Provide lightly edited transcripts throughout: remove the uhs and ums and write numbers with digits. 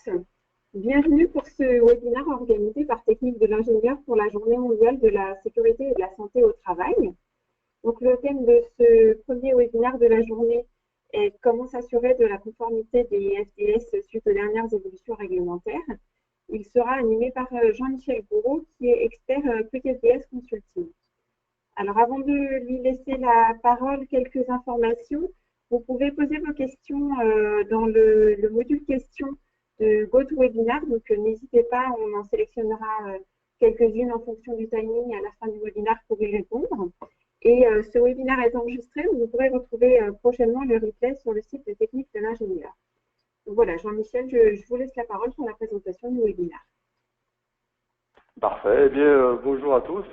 tous. Bienvenue pour ce webinaire organisé par Technique de l'ingénieur pour la Journée mondiale de la sécurité et de la santé au travail. Donc, le thème de ce premier webinaire de la journée est comment s'assurer de la conformité des FDS suite aux dernières évolutions réglementaires. Il sera animé par Jean-Michel Gouraud, qui est expert Quick FDS Consulting. Alors, avant de lui laisser la parole, quelques informations. Vous pouvez poser vos questions dans le module questions de GoToWebinar. Donc, n'hésitez pas, on en sélectionnera quelques-unes en fonction du timing à la fin du webinaire pour y répondre. Et ce webinaire est enregistré, vous pourrez retrouver prochainement le replay sur le site de Technique de l'ingénieur. Voilà, Jean-Michel, je vous laisse la parole pour la présentation du webinaire. Parfait. Eh bien, bonjour à tous.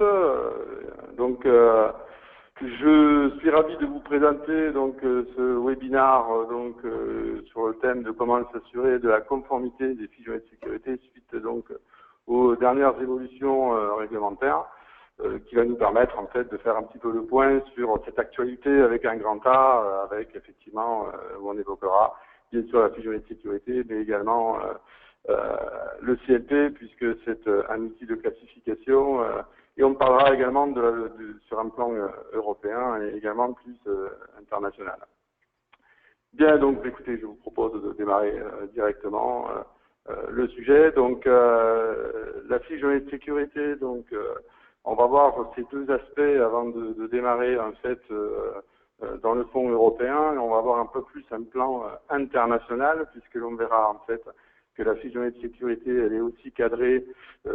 Je suis ravi de vous présenter ce webinaire sur le thème de comment s'assurer de la conformité des fichiers de sécurité suite aux dernières évolutions réglementaires, qui va nous permettre en fait de faire un petit peu le point sur cette actualité avec un grand A, avec effectivement où on évoquera bien sûr la fiche de sécurité, mais également le CLP, puisque c'est un outil de classification, et on parlera également sur un plan européen et également plus international. Bien, donc écoutez, je vous propose de démarrer directement le sujet. Donc la fiche de sécurité, on va voir ces deux aspects avant de démarrer en fait dans le fond européen, et on va voir un peu plus un plan international, puisque l'on verra en fait que la fiche de sécurité, elle est aussi cadrée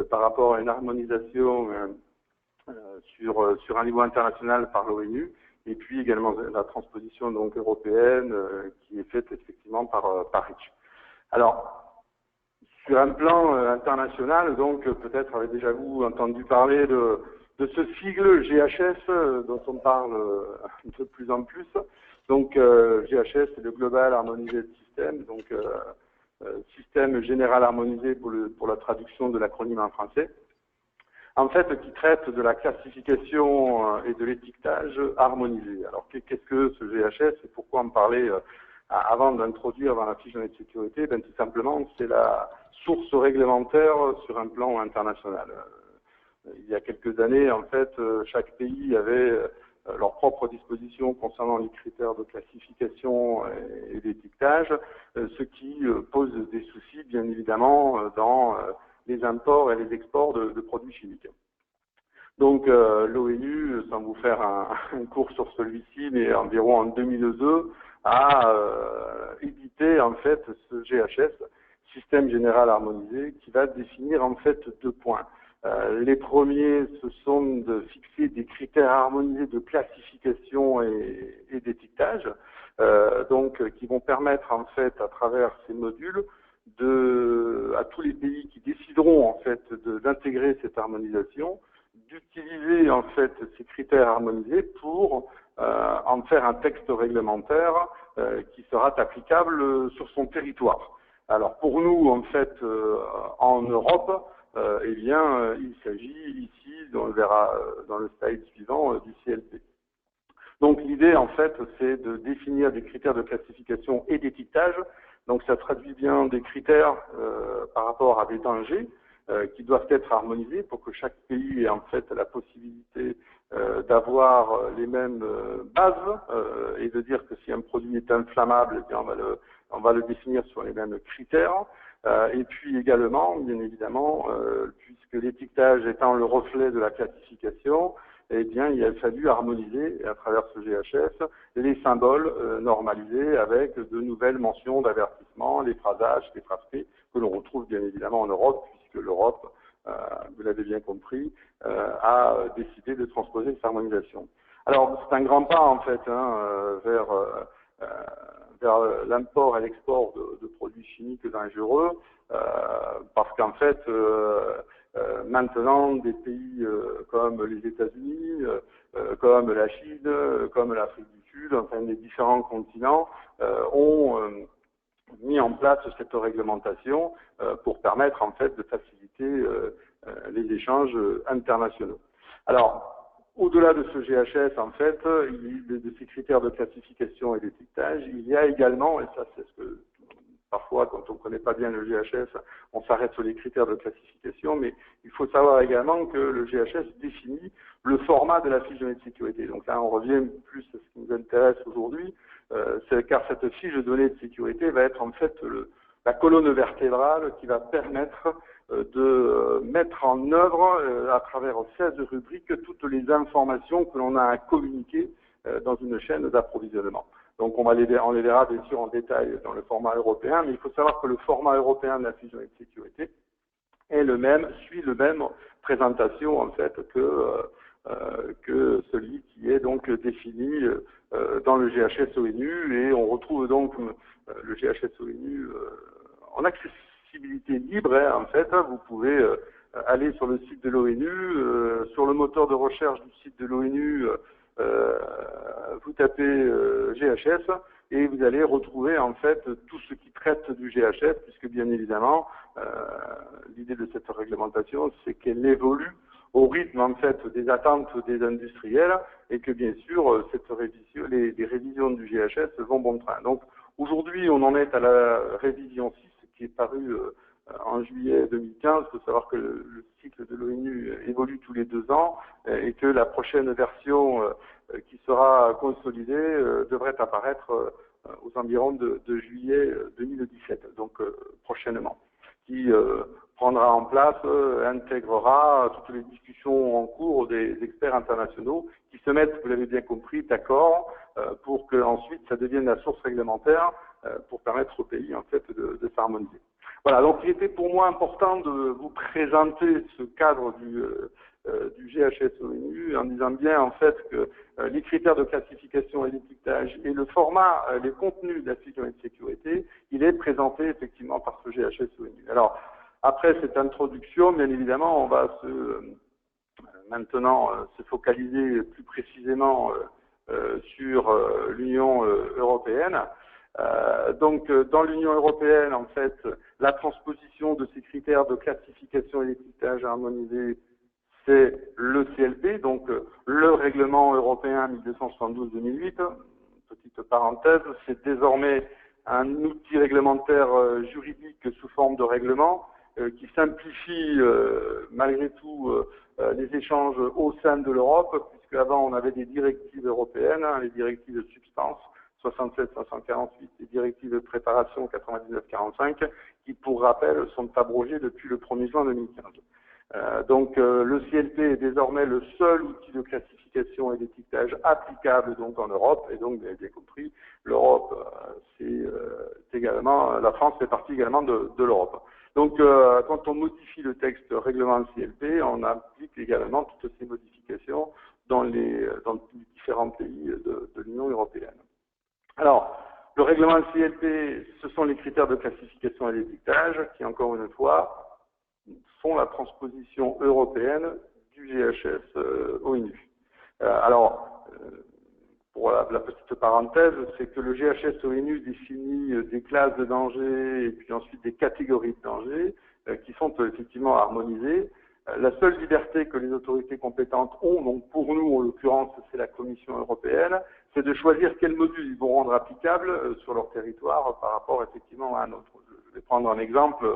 par rapport à une harmonisation sur un niveau international par l'ONU, et puis également la transposition européenne qui est faite effectivement par REACH. Alors, sur un plan international, peut-être avez déjà vous entendu parler de ce sigle GHS dont on parle de plus en plus. GHS, c'est le Global Harmonised System, système général harmonisé pour la traduction de l'acronyme en français, en fait, qui traite de la classification et de l'étiquetage harmonisé. Alors, qu'est-ce que ce GHS et pourquoi en parler avant d'introduire dans la fiche de sécurité? Tout simplement, c'est la source réglementaire sur un plan international. Il y a quelques années, en fait, chaque pays avait leurs propres dispositions concernant les critères de classification et d'étiquetage, ce qui pose des soucis, bien évidemment, dans les imports et les exports de produits chimiques. Donc, l'ONU, sans vous faire un cours sur celui-ci, mais environ en 2002, a édité, en fait, ce GHS, Système Général Harmonisé, qui va définir, en fait, deux points. Les premiers, ce sont de fixer des critères harmonisés de classification et d'étiquetage, qui vont permettre en fait à travers ces modules à tous les pays qui décideront en fait d'intégrer cette harmonisation, d'utiliser en fait ces critères harmonisés pour en faire un texte réglementaire qui sera applicable sur son territoire. Alors pour nous en fait en Europe, il s'agit ici, on le verra dans le slide suivant, du CLP. Donc l'idée, en fait, c'est de définir des critères de classification et d'étiquetage. Donc ça traduit bien des critères par rapport à des dangers qui doivent être harmonisés pour que chaque pays ait en fait la possibilité d'avoir les mêmes bases et de dire que si un produit est inflammable, eh bien on va le définir sur les mêmes critères. Et puis également, bien évidemment, puisque l'étiquetage étant le reflet de la classification, eh bien, il a fallu harmoniser à travers ce GHS les symboles normalisés avec de nouvelles mentions d'avertissement, les phrasages, les phrases clés que l'on retrouve bien évidemment en Europe, puisque l'Europe, vous l'avez bien compris, a décidé de transposer cette harmonisation. Alors, c'est un grand pas en fait vers l'import et l'export de produits chimiques dangereux, parce qu'en fait, maintenant, des pays comme les États-Unis, comme la Chine, comme l'Afrique du Sud, enfin les différents continents, ont mis en place cette réglementation pour permettre en fait de faciliter les échanges internationaux. Alors, au-delà de ce GHS, en fait, de ces critères de classification et d'étiquetage, il y a également, et ça c'est ce que parfois, quand on ne connaît pas bien le GHS, on s'arrête sur les critères de classification, mais il faut savoir également que le GHS définit le format de la fiche de données de sécurité. Donc là, on revient plus à ce qui nous intéresse aujourd'hui, car cette fiche de données de sécurité va être en fait la colonne vertébrale qui va permettre de mettre en œuvre, à travers 16 rubriques, toutes les informations que l'on a à communiquer dans une chaîne d'approvisionnement. Donc on les verra bien sûr en détail dans le format européen, mais il faut savoir que le format européen de la fiche de données de sécurité est suit le même présentation en fait que celui qui est donc défini dans le GHS ONU, et on retrouve donc le GHS ONU en accessibilité libre, hein, en fait. Vous pouvez aller sur le site de l'ONU, sur le moteur de recherche du site de l'ONU, vous tapez GHS et vous allez retrouver en fait tout ce qui traite du GHS, puisque bien évidemment l'idée de cette réglementation, c'est qu'elle évolue au rythme en fait des attentes des industriels, et que bien sûr les révisions du GHS vont bon train. Donc aujourd'hui on en est à la révision 6 qui est parue en juillet 2015. Il faut savoir que le cycle de l'ONU évolue tous les 2 ans, et que la prochaine version qui sera consolidée devrait apparaître aux environs de juillet 2017, donc prochainement, qui prendra en place, intégrera toutes les discussions en cours des experts internationaux qui se mettent, vous l'avez bien compris, d'accord pour que ensuite ça devienne la source réglementaire pour permettre au pays en fait de s'harmoniser. Voilà, donc il était pour moi important de vous présenter ce cadre du GHS ONU en disant bien en fait que les critères de classification et d'étiquetage et le format, les contenus de la fiche de sécurité, il est présenté effectivement par ce GHS ONU. Alors, après cette introduction, bien évidemment, on va maintenant se focaliser plus précisément sur l'Union européenne. Donc, dans l'Union européenne, en fait, la transposition de ces critères de classification et d'étiquetage harmonisés, c'est le CLP, donc le règlement européen 1272-2008. Petite parenthèse, c'est désormais un outil réglementaire juridique sous forme de règlement qui simplifie malgré tout les échanges au sein de l'Europe, puisque avant on avait des directives européennes, les directives de substance 67-548, les directives de préparation 99-45, qui pour rappel sont abrogées depuis le 1er juin 2015. Donc le CLP est désormais le seul outil de classification et d'étiquetage applicable donc en Europe, et donc vous avez bien compris, l'Europe c'est également, la France fait partie également de l'Europe. Donc quand on modifie le texte règlement CLP, on applique également toutes ces modifications dans les différents pays de l'Union européenne. Alors, le règlement CLP, ce sont les critères de classification et d'étiquetage qui, encore une fois, sont la transposition européenne du GHS ONU. Alors, pour la petite parenthèse, c'est que le GHS ONU définit des classes de danger et puis ensuite des catégories de danger qui sont effectivement harmonisées. La seule liberté que les autorités compétentes ont, donc pour nous en l'occurrence c'est la Commission européenne, c'est de choisir quels modules ils vont rendre applicables sur leur territoire par rapport effectivement à un autre. Je vais prendre un exemple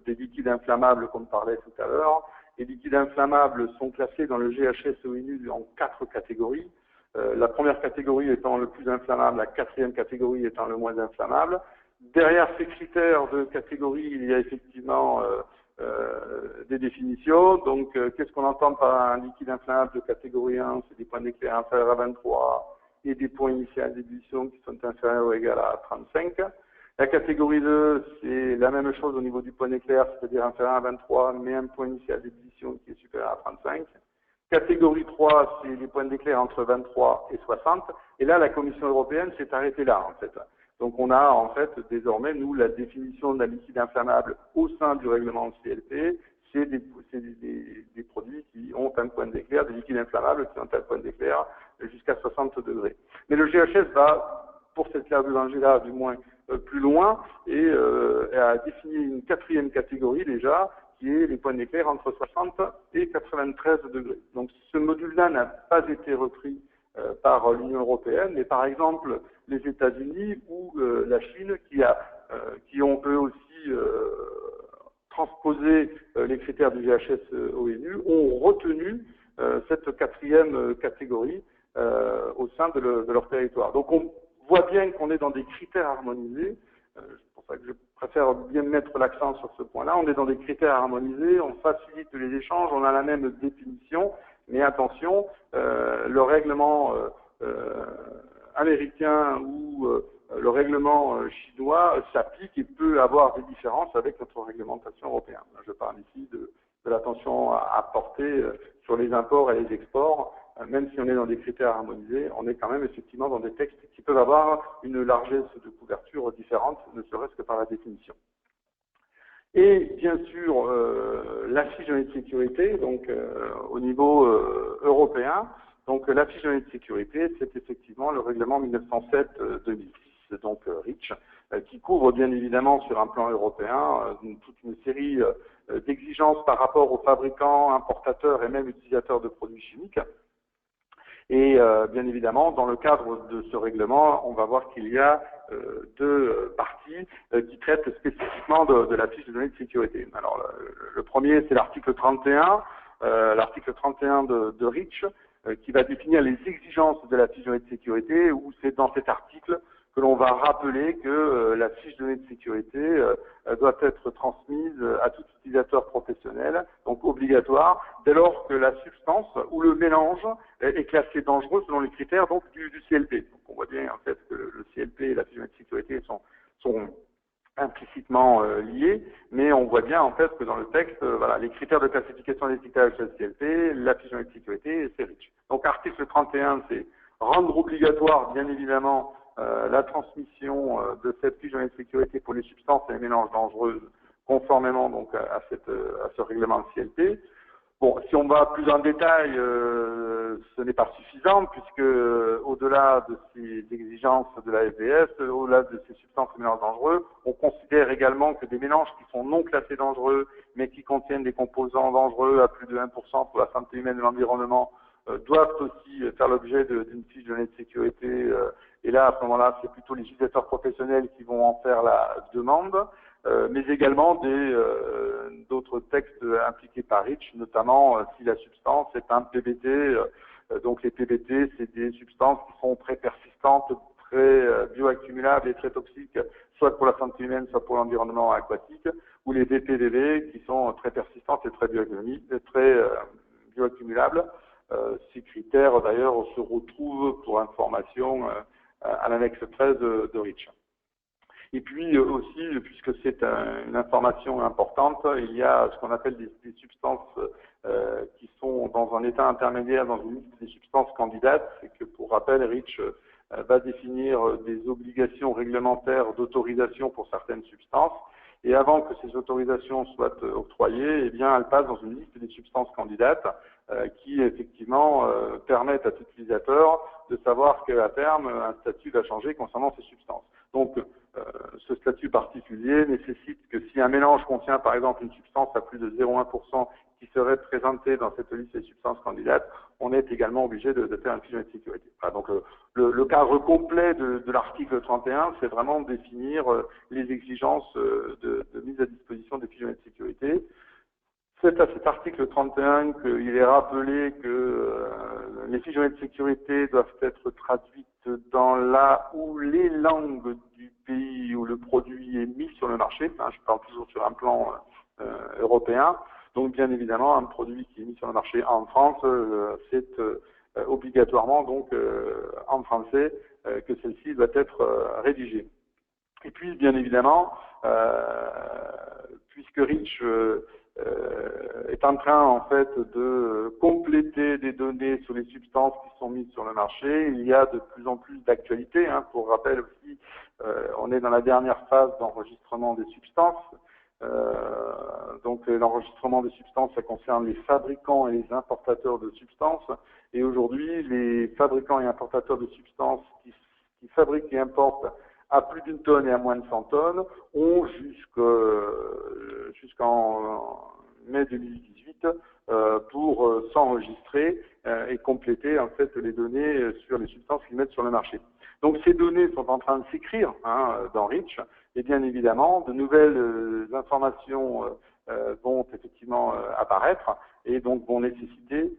des liquides inflammables qu'on parlait tout à l'heure. Les liquides inflammables sont classés dans le GHS ONU en 4 catégories. La première catégorie étant le plus inflammable, la 4e catégorie étant le moins inflammable. Derrière ces critères de catégorie, il y a effectivement des définitions. Donc, qu'est-ce qu'on entend par un liquide inflammable de catégorie 1? C'est des points d'éclair inférieurs à 23 et des points initiaux d'ébullition qui sont inférieurs ou égaux à 35. La catégorie 2, c'est la même chose au niveau du point d'éclair, c'est-à-dire inférieur à 23, mais un point initial d'ébullition qui est supérieur à 35. Catégorie 3, c'est les points d'éclair entre 23 et 60. Et là, la Commission européenne s'est arrêtée là, en fait. Donc, on a, en fait, désormais, nous, la définition d'un liquide inflammable au sein du règlement CLP, c'est des produits qui ont un point d'éclair, des liquides inflammables qui ont un point d'éclair jusqu'à 60 degrés. Mais le GHS va, pour cette classe de danger-là, du moins, plus loin, et a défini une 4e catégorie, déjà, qui est les points d'éclair entre 60 et 93 degrés. Donc, ce module-là n'a pas été repris par l'Union européenne, mais par exemple les États-Unis ou la Chine qui a qui ont eux aussi transposé les critères du VHS ONU, ont retenu cette 4e catégorie au sein de leur territoire. Donc on voit bien qu'on est dans des critères harmonisés. C'est pour ça que je préfère bien mettre l'accent sur ce point-là. On est dans des critères harmonisés, on facilite les échanges, on a la même définition, mais attention, le règlement américain ou le règlement chinois s'applique et peut avoir des différences avec notre réglementation européenne. Je parle ici de l'attention à porter sur les imports et les exports. Même si on est dans des critères harmonisés, on est quand même effectivement dans des textes qui peuvent avoir une largesse de couverture différente, ne serait-ce que par la définition. Et bien sûr, la fiche de données de sécurité, donc au niveau européen. Donc la fiche de données de sécurité, c'est effectivement le règlement 1907-2006, donc REACH, qui couvre bien évidemment sur un plan européen toute une série d'exigences par rapport aux fabricants, importateurs et même utilisateurs de produits chimiques. Et bien évidemment, dans le cadre de ce règlement, on va voir qu'il y a deux parties qui traitent spécifiquement de la fiche de données de sécurité. Alors, le premier, c'est l'article 31, de REACH, qui va définir les exigences de la fiche de données de sécurité, où c'est dans cet article que l'on va rappeler que la fiche de données de sécurité doit être transmise à tout utilisateur professionnel, donc obligatoire, dès lors que la substance ou le mélange est classé dangereux selon les critères donc du CLP. Donc on voit bien en fait que le CLP et la fiche de données de sécurité sont implicitement liés, mais on voit bien en fait que dans le texte, voilà, les critères de classification des étiquetages c'est le CLP, la fiche de données de sécurité c'est REACH. Donc article 31, c'est rendre obligatoire bien évidemment la transmission de cette fiche de données de sécurité pour les substances et les mélanges dangereuses, conformément donc à ce règlement CLP. Bon, si on va plus en détail, ce n'est pas suffisant, puisque au-delà de ces exigences de la FDS, au-delà de ces substances et mélanges dangereux, on considère également que des mélanges qui sont non classés dangereux, mais qui contiennent des composants dangereux à plus de 1% pour la santé humaine et l'environnement, doivent aussi faire l'objet d'une fiche de données de sécurité. Et là, à ce moment-là, c'est plutôt les utilisateurs professionnels qui vont en faire la demande, mais également d'autres textes impliqués par REACH, notamment si la substance est un PBT. Donc les PBT, c'est des substances qui sont très persistantes, très bioaccumulables et très toxiques, soit pour la santé humaine, soit pour l'environnement aquatique, ou les VPDV qui sont très persistantes et très bioaccumulables. Ces critères, d'ailleurs, se retrouvent pour information à l'annexe 13 de REACH. Et puis aussi, puisque c'est une information importante, il y a ce qu'on appelle des substances qui sont dans un état intermédiaire dans une liste des substances candidates, et que pour rappel, REACH va définir des obligations réglementaires d'autorisation pour certaines substances. Et avant que ces autorisations soient octroyées, eh bien, elles passent dans une liste des substances candidates qui, effectivement, permettent à tout utilisateur de savoir qu'à terme, un statut va changer concernant ces substances. Donc, ce statut particulier nécessite que si un mélange contient, par exemple, une substance à plus de 0,1% qui serait présentée dans cette liste des substances candidates, on est également obligé de faire une fiche de sécurité. Voilà, donc, le cadre complet de l'article 31, c'est vraiment définir les exigences de mise à disposition des fiches de sécurité. C'est à cet article 31 qu'il est rappelé que les fiches de sécurité doivent être traduites dans la ou les langues du pays où le produit est mis sur le marché. Enfin, je parle toujours sur un plan européen. Donc, bien évidemment, un produit qui est mis sur le marché en France, c'est obligatoirement donc en français que celle-ci doit être rédigée. Et puis, bien évidemment, puisque REACH est en train en fait de compléter des données sur les substances qui sont mises sur le marché. Il y a de plus en plus d'actualités. Pour rappel aussi, on est dans la dernière phase d'enregistrement des substances. Donc l'enregistrement des substances, ça concerne les fabricants et les importateurs de substances. Et aujourd'hui, les fabricants et importateurs de substances qui fabriquent et importent à plus d'une tonne et à moins de 100 tonnes ont jusqu'en mai 2018 pour s'enregistrer et compléter en fait les données sur les substances qu'ils mettent sur le marché. Donc ces données sont en train de s'écrire dans REACH et bien évidemment de nouvelles informations vont effectivement apparaître et donc vont nécessiter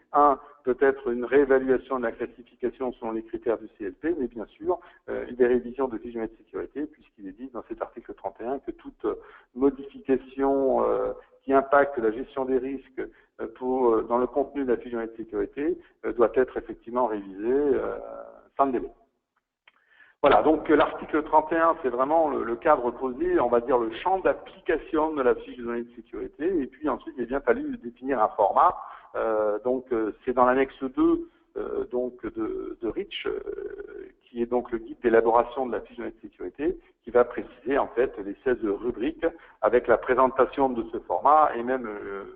peut-être une réévaluation de la classification selon les critères du CLP, mais bien sûr des révisions de fiches de sécurité, puisqu'il est dit dans cet article 31 que toute modification qui impacte la gestion des risques dans le contenu de la fiche de sécurité doit être effectivement révisée sans délai. Voilà, donc l'article 31, c'est vraiment le cadre posé, on va dire le champ d'application de la fiche de données de sécurité, et puis ensuite il a bien fallu définir un format, donc c'est dans l'annexe 2 donc de REACH, qui est donc le guide d'élaboration de la fiche de données de sécurité, qui va préciser en fait les 16 rubriques avec la présentation de ce format et même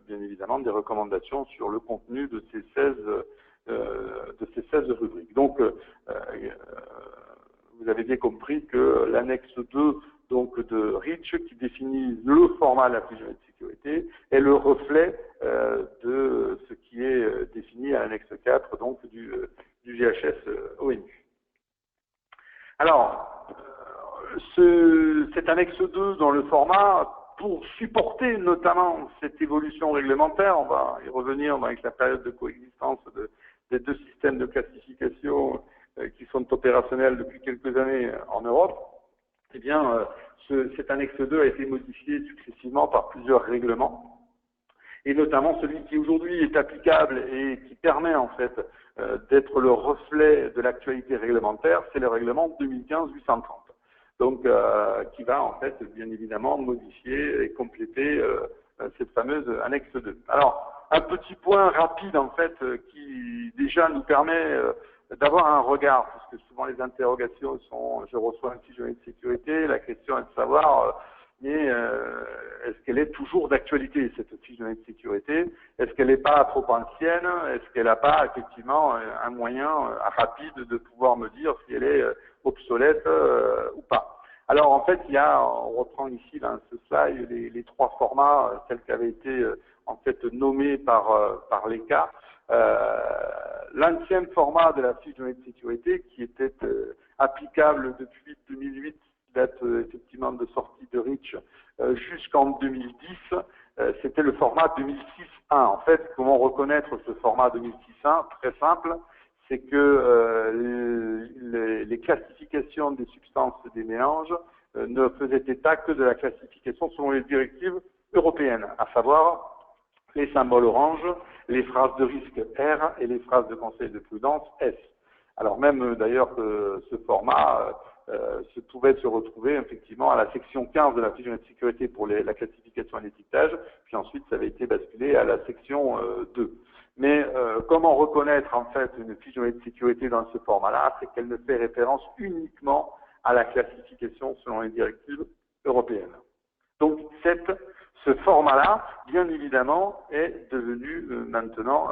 bien évidemment des recommandations sur le contenu de ces 16 rubriques. Donc vous avez bien compris que l'annexe 2 donc de REACH qui définit le format de la fiche de sécurité est le reflet de ce qui est défini à l'annexe 4 donc du GHS ONU. Alors, cette annexe 2 dans le format, pour supporter notamment cette évolution réglementaire, on va y revenir avec la période de coexistence des deux systèmes de classification qui sont opérationnels depuis quelques années en Europe, eh bien, cette annexe 2 a été modifiée successivement par plusieurs règlements, et notamment celui qui aujourd'hui est applicable et qui permet en fait d'être le reflet de l'actualité réglementaire, c'est le règlement 2015-830. Donc, qui va en fait bien évidemment modifier et compléter cette fameuse annexe 2. Alors, un petit point rapide en fait qui déjà nous permet d'avoir un regard, parce que souvent les interrogations sont, je reçois un fiche de sécurité, la question est de savoir, est-ce qu'elle est toujours d'actualité, cette fiche de sécurité? Est-ce qu'elle n'est pas trop ancienne? Est-ce qu'elle n'a pas effectivement un moyen rapide de pouvoir me dire si elle est obsolète ou pas? Alors en fait, on reprend ici dans ce slide les trois formats tels qu'avaient été en fait nommés par l'ECA. L'ancien format de la fiche de sécurité qui était applicable depuis 2008, date effectivement de sortie de REACH, jusqu'en 2010, c'était le format 2006.1. En fait, comment reconnaître ce format 2006.1? Très simple, c'est que les classifications des substances et des mélanges ne faisaient état que de la classification selon les directives européennes, à savoir les symboles orange, les phrases de risque R et les phrases de conseil de prudence S. Alors même d'ailleurs que ce format pouvait se retrouver effectivement à la section 15 de la fiche de sécurité pour la classification et l'étiquetage, puis ensuite ça avait été basculé à la section 2. Mais comment reconnaître en fait une fiche de sécurité dans ce format-là? C'est qu'elle ne fait référence uniquement à la classification selon les directives européennes. Donc ce format-là, bien évidemment, est devenu maintenant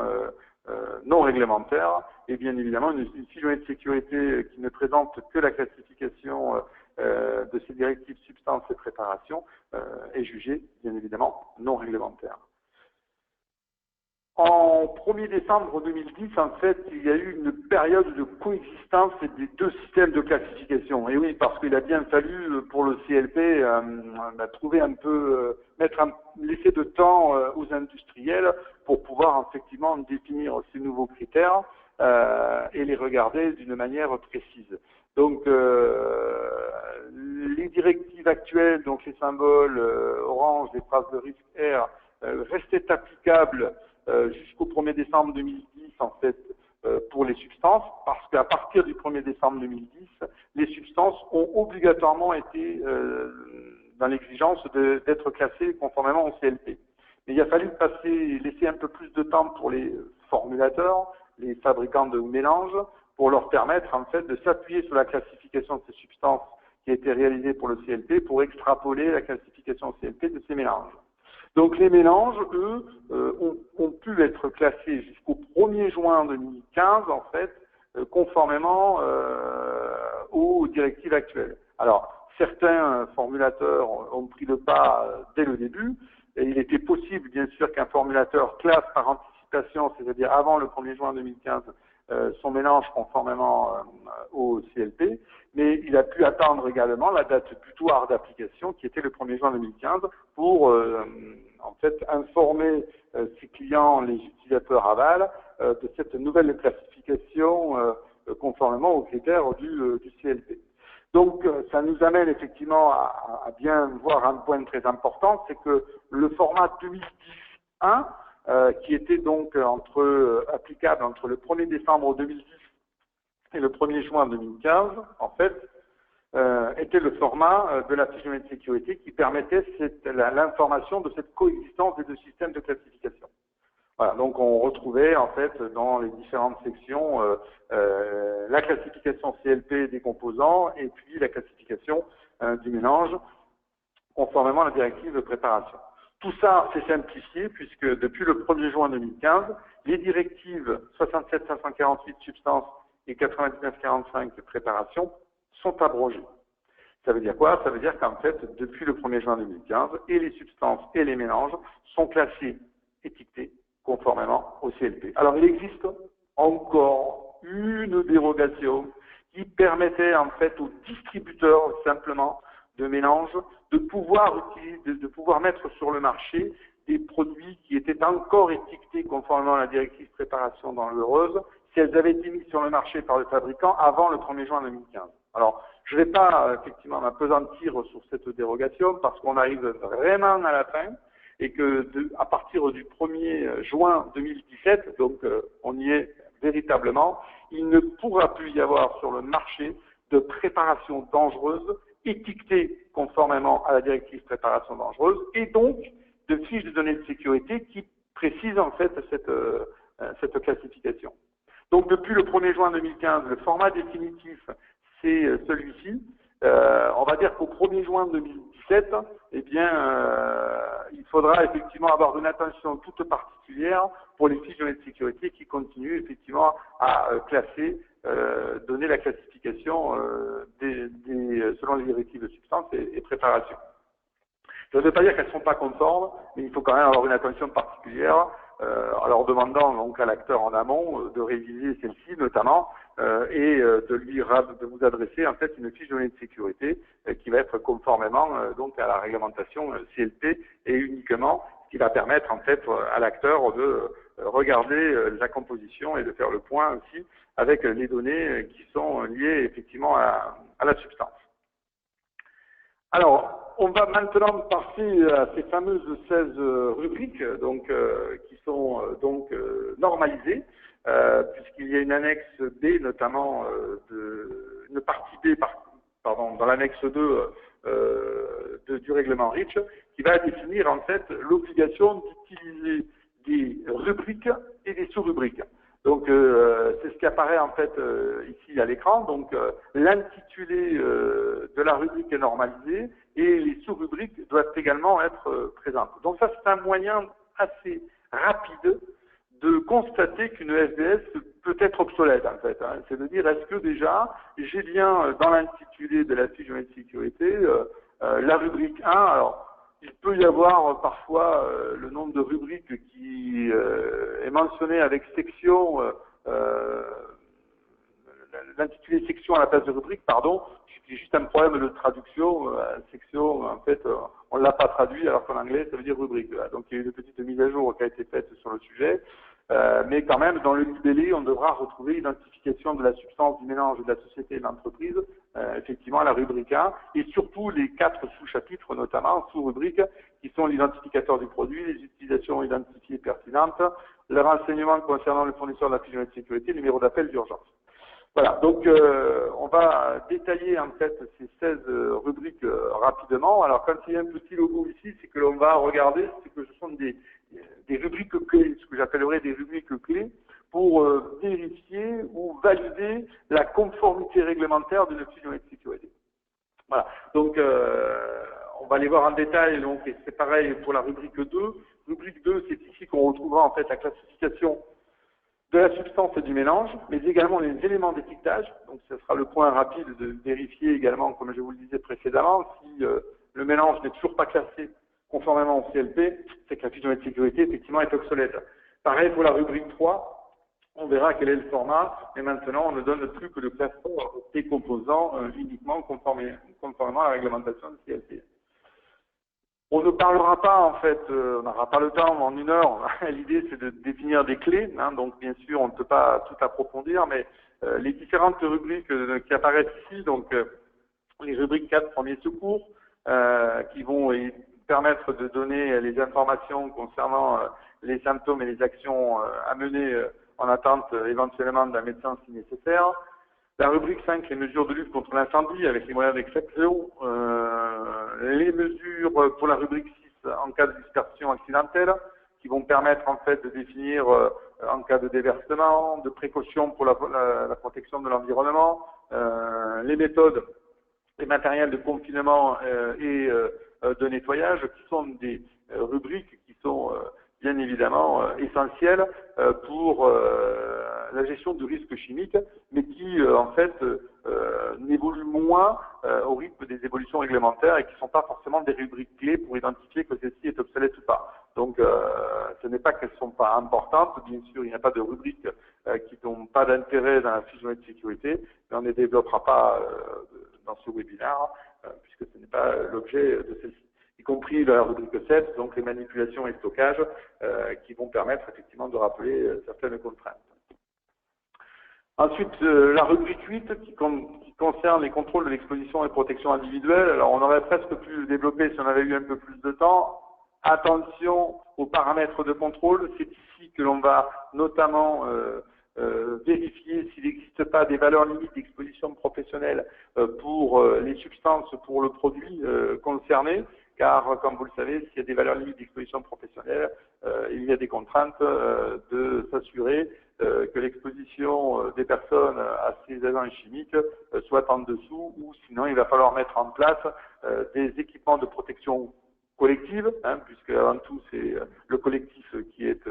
non réglementaire et bien évidemment une fiche de sécurité qui ne présente que la classification de ces directives substances et préparations est jugée bien évidemment non réglementaire. En 1er décembre 2010, en fait, il y a eu une période de coexistence des deux systèmes de classification. Et oui, parce qu'il a bien fallu, pour le CLP, trouver un peu, laisser de temps aux industriels pour pouvoir effectivement définir ces nouveaux critères et les regarder d'une manière précise. Donc, les directives actuelles, donc les symboles orange, les phrases de risque R, restaient applicables jusqu'au 1er décembre 2010, en fait, pour les substances, parce qu'à partir du 1er décembre 2010, les substances ont obligatoirement été dans l'exigence d'être classées conformément au CLP. Mais il a fallu laisser un peu plus de temps pour les formulateurs, les fabricants de mélanges, pour leur permettre, en fait, de s'appuyer sur la classification de ces substances qui a été réalisée pour le CLP pour extrapoler la classification au CLP de ces mélanges. Donc les mélanges, eux, ont pu être classés jusqu'au 1er juin 2015, en fait, conformément aux directives actuelles. Alors, certains formulateurs ont pris le pas dès le début, Et il était possible, bien sûr, qu'un formulateur classe par anticipation, c'est-à-dire avant le 1er juin 2015, son mélange conformément au CLP, mais il a pu attendre également la date butoir d'application qui était le 1er juin 2015 pour en fait informer ses clients, les utilisateurs aval, de cette nouvelle classification conformément aux critères du CLP. Donc ça nous amène effectivement à bien voir un point très important, c'est que le format 2010-1 qui était donc applicable entre le 1er décembre 2010 et le 1er juin 2015, en fait, était le format de la fiche de sécurité qui permettait l'information de cette coexistence des deux systèmes de classification. Voilà, donc on retrouvait en fait dans les différentes sections la classification CLP des composants et puis la classification du mélange conformément à la directive de préparation. Tout ça s'est simplifié puisque depuis le 1er juin 2015, les directives 67-548 substances et 99-45 préparation sont abrogées. Ça veut dire quoi? Ça veut dire qu'en fait, depuis le 1er juin 2015, et les substances et les mélanges sont classés, étiquetés, conformément au CLP. Alors, il existe encore une dérogation qui permettait en fait aux distributeurs simplement de mélanges de pouvoir utiliser, de pouvoir mettre sur le marché des produits qui étaient encore étiquetés conformément à la directive préparation dans l'heureuse si elles avaient été mises sur le marché par le fabricant avant le 1er juin 2015. Alors, je ne vais pas effectivement m'appesantir sur cette dérogation parce qu'on arrive vraiment à la fin et que à partir du 1er juin 2017, donc on y est véritablement, il ne pourra plus y avoir sur le marché de préparation dangereuse étiquetée conformément à la directive préparation dangereuse et donc de fiches de données de sécurité qui précisent en fait cette classification. Donc depuis le 1er juin 2015, le format définitif c'est celui-ci. On va dire qu'au 1er juin 2017, eh bien, il faudra effectivement avoir une attention toute particulière pour les fiches de données de sécurité qui continuent effectivement à classer, donner la classification selon les directives de substances et préparation. Ça ne veut pas dire qu'elles ne sont pas conformes, mais il faut quand même avoir une attention particulière en leur demandant donc à l'acteur en amont de réviser celle-ci notamment et de vous adresser en fait une fiche de données de sécurité qui va être conformément donc à la réglementation CLP et uniquement ce qui va permettre en fait à l'acteur de regarder la composition et de faire le point aussi avec les données qui sont liées effectivement à la substance. Alors, on va maintenant passer à ces fameuses 16 rubriques donc, qui sont donc normalisées, puisqu'il y a une annexe B, notamment une partie B, dans l'annexe 2 du règlement REACH, qui va définir en fait l'obligation d'utiliser des rubriques et des sous-rubriques. Donc c'est ce qui apparaît en fait ici à l'écran. Donc l'intitulé de la rubrique est normalisé et les sous-rubriques doivent également être présentes. Donc ça c'est un moyen assez rapide de constater qu'une FDS peut être obsolète en fait. Hein. C'est de dire est-ce que déjà j'ai bien dans l'intitulé de la fiche de sécurité la rubrique 1. Alors il peut y avoir parfois le nombre de rubriques qui est mentionné avec section, l'intitulé section à la place de rubrique, pardon, c'est juste un problème de traduction. Section, en fait, on ne l'a pas traduit alors qu'en anglais ça veut dire rubrique. Donc il y a eu une petite mise à jour qui a été faite sur le sujet. Mais quand même, dans le libellé, on devra retrouver l'identification de la substance, du mélange de la société et de l'entreprise, effectivement à la rubrique 1, et surtout les 4 sous-chapitres, notamment sous-rubriques, qui sont l'identificateur du produit, les utilisations identifiées pertinentes, le renseignement concernant le fournisseur de la fiche de sécurité, le numéro d'appel d'urgence. Voilà, donc on va détailler en fait ces 16 rubriques rapidement. Alors quand il y a un petit logo ici, c'est que l'on va regarder, c'est que ce sont des rubriques clés, ce que j'appellerais des rubriques clés, pour vérifier ou valider la conformité réglementaire d'une fiche de sécurité. Voilà, donc on va les voir en détail, donc c'est pareil pour la rubrique 2. Rubrique 2, c'est ici qu'on retrouvera en fait la classification de la substance et du mélange, mais également les éléments d'étiquetage. Donc ce sera le point rapide de vérifier également, comme je vous le disais précédemment, si le mélange n'est toujours pas classé conformément au CLP, c'est que la fusion de sécurité, effectivement, est obsolète. Pareil pour la rubrique 3, on verra quel est le format, mais maintenant, on ne donne plus que le classement des composants uniquement conformément à la réglementation du CLP. On ne parlera pas, en fait, on n'aura pas le temps en 1 heure. L'idée, c'est de définir des clés. Hein, donc, bien sûr, on ne peut pas tout approfondir, mais les différentes rubriques qui apparaissent ici, donc les rubriques 4 premiers secours, qui vont permettre de donner les informations concernant les symptômes et les actions à mener en attente éventuellement d'un médecin si nécessaire. La rubrique 5, les mesures de lutte contre l'incendie avec les moyens d'extraction. Les mesures pour la rubrique 6 en cas de dispersion accidentelle qui vont permettre en fait de définir en cas de déversement, de précautions pour la protection de l'environnement, les méthodes et matériels de confinement et de nettoyage qui sont des rubriques qui sont bien évidemment essentielles pour la gestion du risque chimique, mais qui en fait n'évoluent moins au rythme des évolutions réglementaires et qui ne sont pas forcément des rubriques clés pour identifier que celle-ci est obsolète ou pas. Donc ce n'est pas qu'elles ne sont pas importantes, bien sûr il n'y a pas de rubriques qui n'ont pas d'intérêt dans la fusion et de sécurité, mais on ne les développera pas dans ce webinaire, puisque ce n'est pas l'objet de celle-ci, y compris la rubrique 7, donc les manipulations et stockages, qui vont permettre effectivement de rappeler certaines contraintes. Ensuite, la rubrique 8 qui concerne les contrôles de l'exposition et protection individuelle. Alors, on aurait presque pu le développer si on avait eu un peu plus de temps. Attention aux paramètres de contrôle. C'est ici que l'on va notamment vérifier s'il n'existe pas des valeurs limites d'exposition professionnelle pour les substances, pour le produit concerné. Car, comme vous le savez, s'il y a des valeurs limites d'exposition professionnelle, il y a des contraintes de s'assurer que l'exposition des personnes à ces agents chimiques soit en dessous, ou sinon il va falloir mettre en place des équipements de protection collective, hein, puisque avant tout c'est le collectif qui est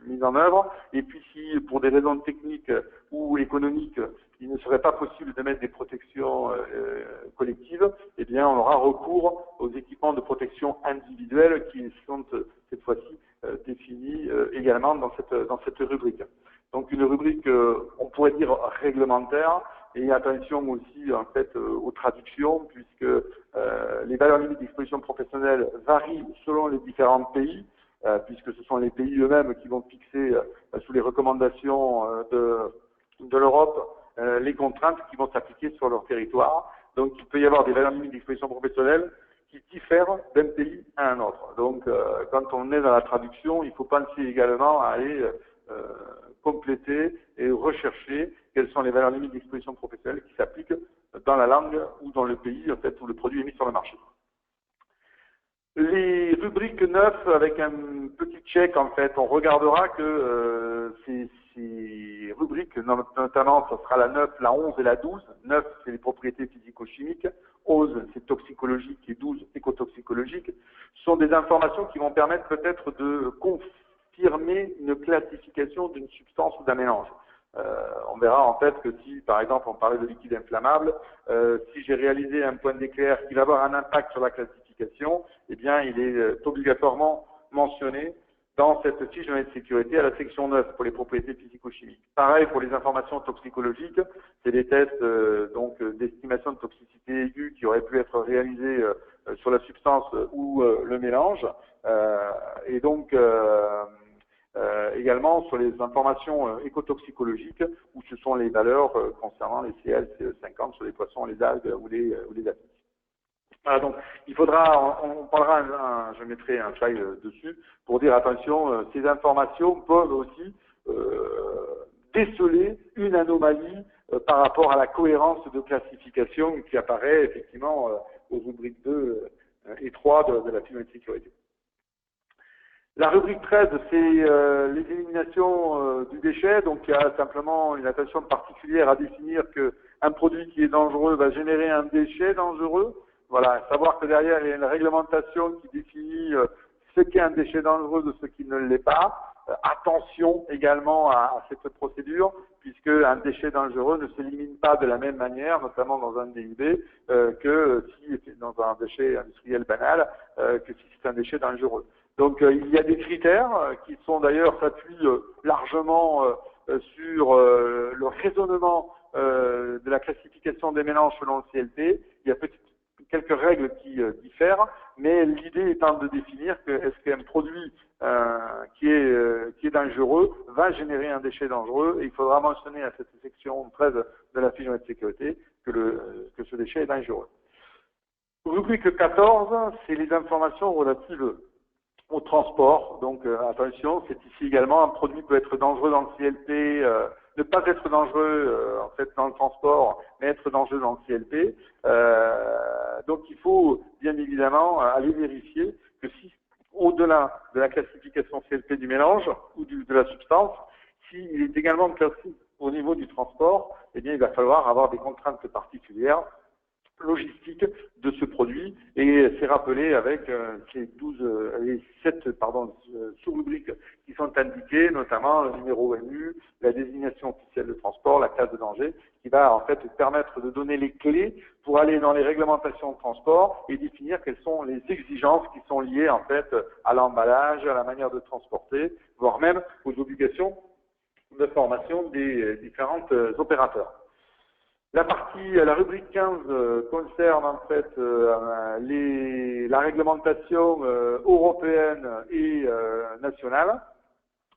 mis en œuvre. Et puis si pour des raisons techniques ou économiques, il ne serait pas possible de mettre des protections collectives, eh bien on aura recours aux équipements de protection individuelle qui sont cette fois-ci définis également dans cette rubrique. Donc une rubrique, on pourrait dire réglementaire, et attention aussi en fait aux traductions, puisque les valeurs limites d'exposition professionnelle varient selon les différents pays, puisque ce sont les pays eux-mêmes qui vont fixer sous les recommandations de l'Europe les contraintes qui vont s'appliquer sur leur territoire. Donc il peut y avoir des valeurs limites d'exposition professionnelle qui diffèrent d'un pays à un autre. Donc quand on est dans la traduction, il faut penser également à aller compléter et rechercher quelles sont les valeurs limites d'exposition professionnelle qui s'appliquent dans la langue ou dans le pays en fait, où le produit est mis sur le marché. Les rubriques 9, avec un petit check, en fait, on regardera que ces rubriques, notamment, ce sera la 9, la 11 et la 12. 9, c'est les propriétés physico-chimiques. 11, c'est toxicologique et 12, écotoxicologique. Ce sont des informations qui vont permettre peut-être de confirmer une classification d'une substance ou d'un mélange. On verra en fait que si, par exemple, on parlait de liquide inflammable, si j'ai réalisé un point d'éclair qui va avoir un impact sur la classification, eh bien, il est obligatoirement mentionné dans cette fiche de sécurité à la section 9 pour les propriétés physico-chimiques. Pareil pour les informations toxicologiques, c'est des tests donc d'estimation de toxicité aiguë qui auraient pu être réalisés sur la substance ou le mélange, et donc également sur les informations écotoxicologiques où ce sont les valeurs concernant les CL, CE50 sur les poissons, les algues ou les apices. Voilà, donc il faudra, on parlera, je mettrai un slide dessus pour dire attention, ces informations peuvent aussi déceler une anomalie par rapport à la cohérence de classification qui apparaît effectivement aux rubriques 2 et 3 de la fusion et de sécurité. La rubrique 13, c'est les éliminations du déchet. Donc, il y a simplement une attention particulière à définir qu'un produit qui est dangereux va générer un déchet dangereux. Voilà, savoir que derrière, il y a une réglementation qui définit ce qu'est un déchet dangereux de ce qui ne l'est pas. attention également à cette procédure, puisque un déchet dangereux ne s'élimine pas de la même manière, notamment dans un DUB, que si dans un déchet industriel banal, que si c'est un déchet dangereux. Donc il y a des critères qui sont d'ailleurs s'appuient largement sur le raisonnement de la classification des mélanges selon le CLP. Il y a quelques règles qui diffèrent, mais l'idée étant de définir que est-ce qu'un produit qui est dangereux va générer un déchet dangereux, et il faudra mentionner à cette section 13 de la fiche de sécurité que ce déchet est dangereux. Rubrique 14, c'est les informations relatives au transport. Donc attention, c'est ici également un produit peut être dangereux dans le CLP, ne pas être dangereux en fait dans le transport, mais être dangereux dans le CLP. Donc il faut bien évidemment aller vérifier que si au-delà de la classification CLP du mélange ou de la substance, s'il est également classé au niveau du transport, eh bien il va falloir avoir des contraintes particulières logistique de ce produit, et c'est rappelé avec les 7 sous-rubriques qui sont indiquées, notamment le numéro ONU, la désignation officielle de transport, la classe de danger, qui va en fait permettre de donner les clés pour aller dans les réglementations de transport et définir quelles sont les exigences qui sont liées en fait à l'emballage, à la manière de transporter, voire même aux obligations de formation des différents opérateurs. La rubrique 15 concerne en fait la réglementation européenne et nationale,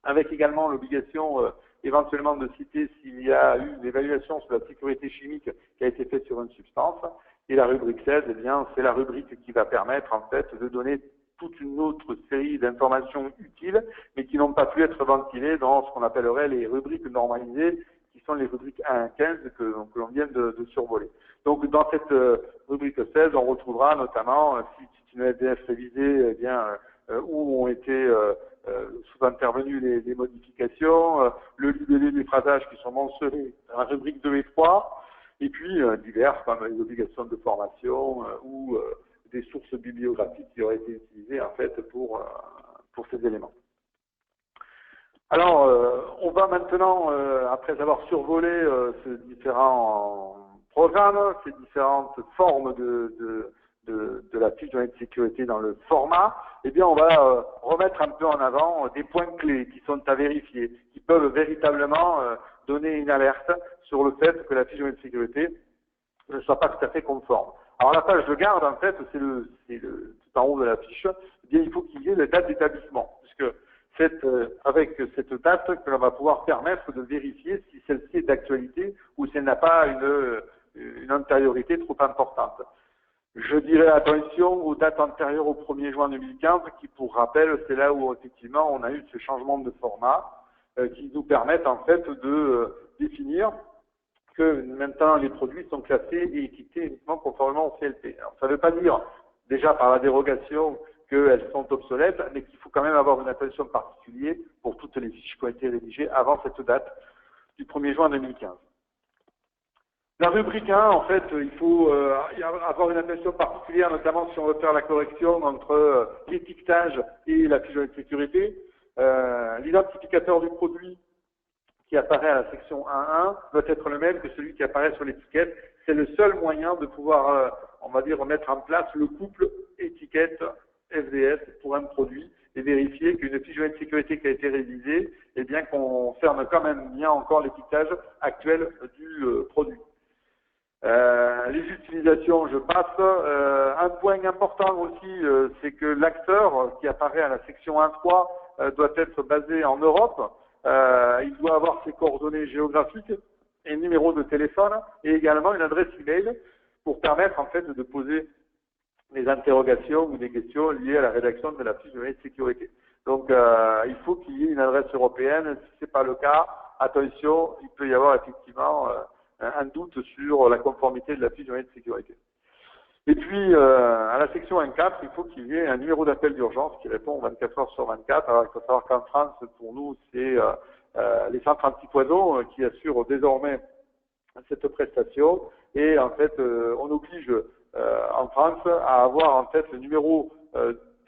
avec également l'obligation éventuellement de citer s'il y a eu une évaluation sur la sécurité chimique qui a été faite sur une substance. Et la rubrique 16, eh bien, c'est la rubrique qui va permettre en fait de donner toute une autre série d'informations utiles, mais qui n'ont pas pu être ventilées dans ce qu'on appellerait les rubriques normalisées, qui sont les rubriques 1 à 15 que l'on vient de survoler. Donc dans cette rubrique 16, on retrouvera notamment, si c'est une FDF révisée, eh bien, où ont été sous-intervenues les modifications, le libellé des phrasages qui sont mentionnés dans la rubrique 2 et 3, et puis divers, comme les obligations de formation ou des sources bibliographiques qui auraient été utilisées en fait pour ces éléments. Alors, on va maintenant, après avoir survolé ces différents programmes, ces différentes formes de la fiche de sécurité dans le format, eh bien, on va remettre un peu en avant des points clés qui sont à vérifier, qui peuvent véritablement donner une alerte sur le fait que la fiche de sécurité ne soit pas tout à fait conforme. Alors, la page de garde, en fait, c'est tout en haut de la fiche, eh bien, il faut qu'il y ait la date d'établissement, puisque c'est avec cette date que l'on va pouvoir permettre de vérifier si celle-ci est d'actualité ou si elle n'a pas une antériorité trop importante. Je dirais attention aux dates antérieures au 1er juin 2015, qui, pour rappel, c'est là où effectivement on a eu ce changement de format qui nous permettent en fait de définir que maintenant les produits sont classés et étiquetés uniquement conformément au CLP. Alors, ça ne veut pas dire déjà par la dérogation qu'elles sont obsolètes, mais qu'il faut quand même avoir une attention particulière pour toutes les fiches qui ont été rédigées avant cette date du 1er juin 2015. La rubrique 1, en fait, il faut avoir une attention particulière, notamment si on veut faire la correction entre l'étiquetage et la fiche de sécurité. L'identificateur du produit qui apparaît à la section 1.1 doit être le même que celui qui apparaît sur l'étiquette. C'est le seul moyen de pouvoir, on va dire, mettre en place le couple étiquette FDS pour un produit et vérifier qu'une fiche de sécurité qui a été révisée, eh bien qu'on ferme quand même bien encore l'étiquetage actuel du produit. Les utilisations, je passe. Un point important aussi, c'est que l'acteur qui apparaît à la section 1.3 doit être basé en Europe. Il doit avoir ses coordonnées géographiques et numéro de téléphone et également une adresse email pour permettre en fait de poser des interrogations ou des questions liées à la rédaction de la fiche de sécurité. Donc, il faut qu'il y ait une adresse européenne. Si ce n'est pas le cas, attention, il peut y avoir effectivement un doute sur la conformité de la fiche de sécurité. Et puis, à la section 1.4, il faut qu'il y ait un numéro d'appel d'urgence qui répond 24 heures sur 24. Alors, il faut savoir qu'en France, pour nous, c'est les centres antipoison qui assurent désormais cette prestation. Et en fait, on oblige en France à avoir en fait le numéro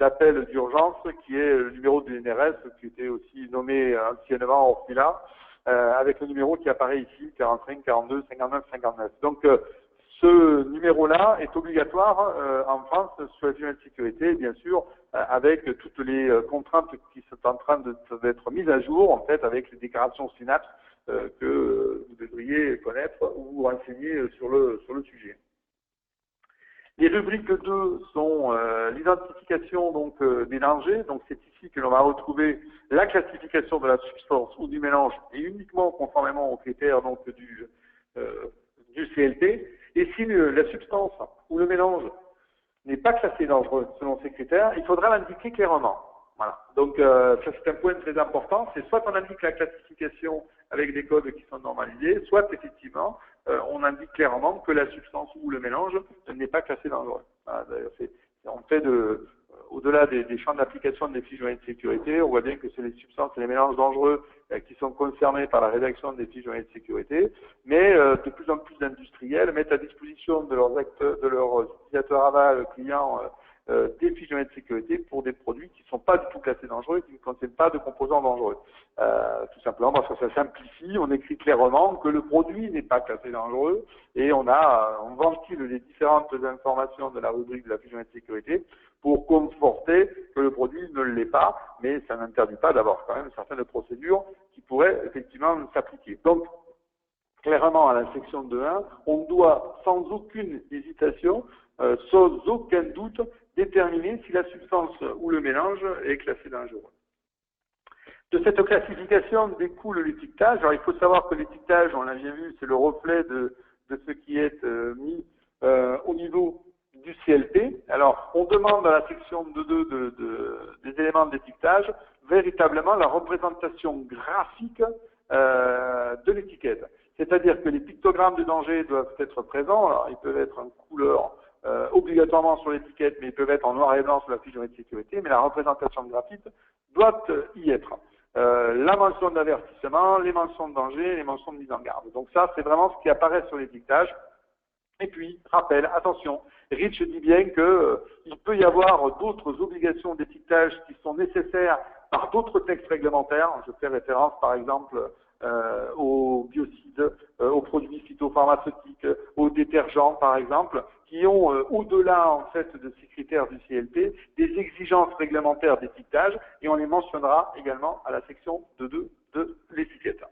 d'appel d'urgence, qui est le numéro de l'NRS, qui était aussi nommé anciennement Orfila, avec le numéro qui apparaît ici, 45 42 59 59. Donc, ce numéro-là est obligatoire en France sur la vigilance de sécurité, bien sûr, avec toutes les contraintes qui sont en train d'être mises à jour, en fait, avec les déclarations Synapse que vous devriez connaître ou vous renseigner sur le sujet. Les rubriques 2 sont l'identification donc des dangers. Donc c'est ici que l'on va retrouver la classification de la substance ou du mélange et uniquement conformément aux critères donc du CLP. Et si la substance ou le mélange n'est pas classé dangereux selon ces critères, il faudra l'indiquer clairement. Voilà. Donc ça c'est un point très important. C'est soit on indique la classification avec des codes qui sont normalisés, soit effectivement on indique clairement que la substance ou le mélange n'est pas classé dangereux. Voilà, on fait au-delà des champs d'application des fiches de sécurité, on voit bien que c'est les substances et les mélanges dangereux qui sont concernés par la rédaction des fiches de sécurité, mais de plus en plus d'industriels mettent à disposition de leurs utilisateurs aval clients des fiches de sécurité pour des produits qui ne sont pas du tout classés dangereux et qui ne contiennent pas de composants dangereux. Tout simplement parce que ça simplifie, on écrit clairement que le produit n'est pas classé dangereux et on ventile les différentes informations de la rubrique de la fiche de sécurité pour conforter que le produit ne l'est pas, mais ça n'interdit pas d'avoir quand même certaines procédures qui pourraient effectivement s'appliquer. Donc, clairement, à la section 2.1, on doit, sans aucune hésitation, sans aucun doute, déterminer si la substance ou le mélange est classé dangereux. De cette classification découle l'étiquetage. Alors, il faut savoir que l'étiquetage, on l'a bien vu, c'est le reflet de ce qui est mis au niveau du CLP. Alors, on demande à la section 2.2 des éléments d'étiquetage véritablement la représentation graphique de l'étiquette. C'est-à-dire que les pictogrammes de danger doivent être présents. Alors, ils peuvent être en couleur obligatoirement sur l'étiquette, mais ils peuvent être en noir et blanc sur la fiche de sécurité, mais la représentation graphique doit y être. La mention d'avertissement, les mentions de danger, les mentions de mise en garde. Donc ça, c'est vraiment ce qui apparaît sur l'étiquetage. Et puis, rappel, attention, Rich dit bien qu'il peut y avoir d'autres obligations d'étiquetage qui sont nécessaires par d'autres textes réglementaires. Je fais référence, par exemple, aux biocides, aux produits phytopharmaceutiques, aux détergents, par exemple, qui ont, au-delà, en fait, de ces critères du CLP, des exigences réglementaires d'étiquetage, et on les mentionnera également à la section 2.2 de l'étiquette,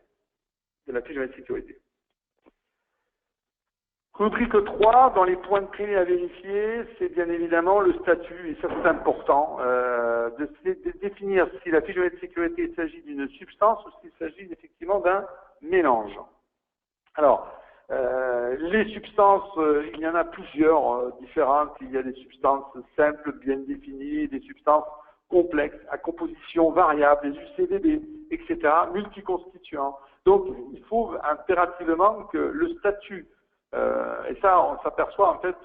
de la fiche de sécurité. Rubrique 3, dans les points clés à vérifier, c'est bien évidemment le statut, et ça c'est important, de définir si la fiche de sécurité il s'agit d'une substance ou s'il s'agit effectivement d'un mélange. Alors, les substances, il y en a plusieurs différentes. Il y a des substances simples, bien définies, des substances complexes, à composition variable, des UCDB, etc., multiconstituants. Donc, il faut impérativement que le statut, et ça, on s'aperçoit en fait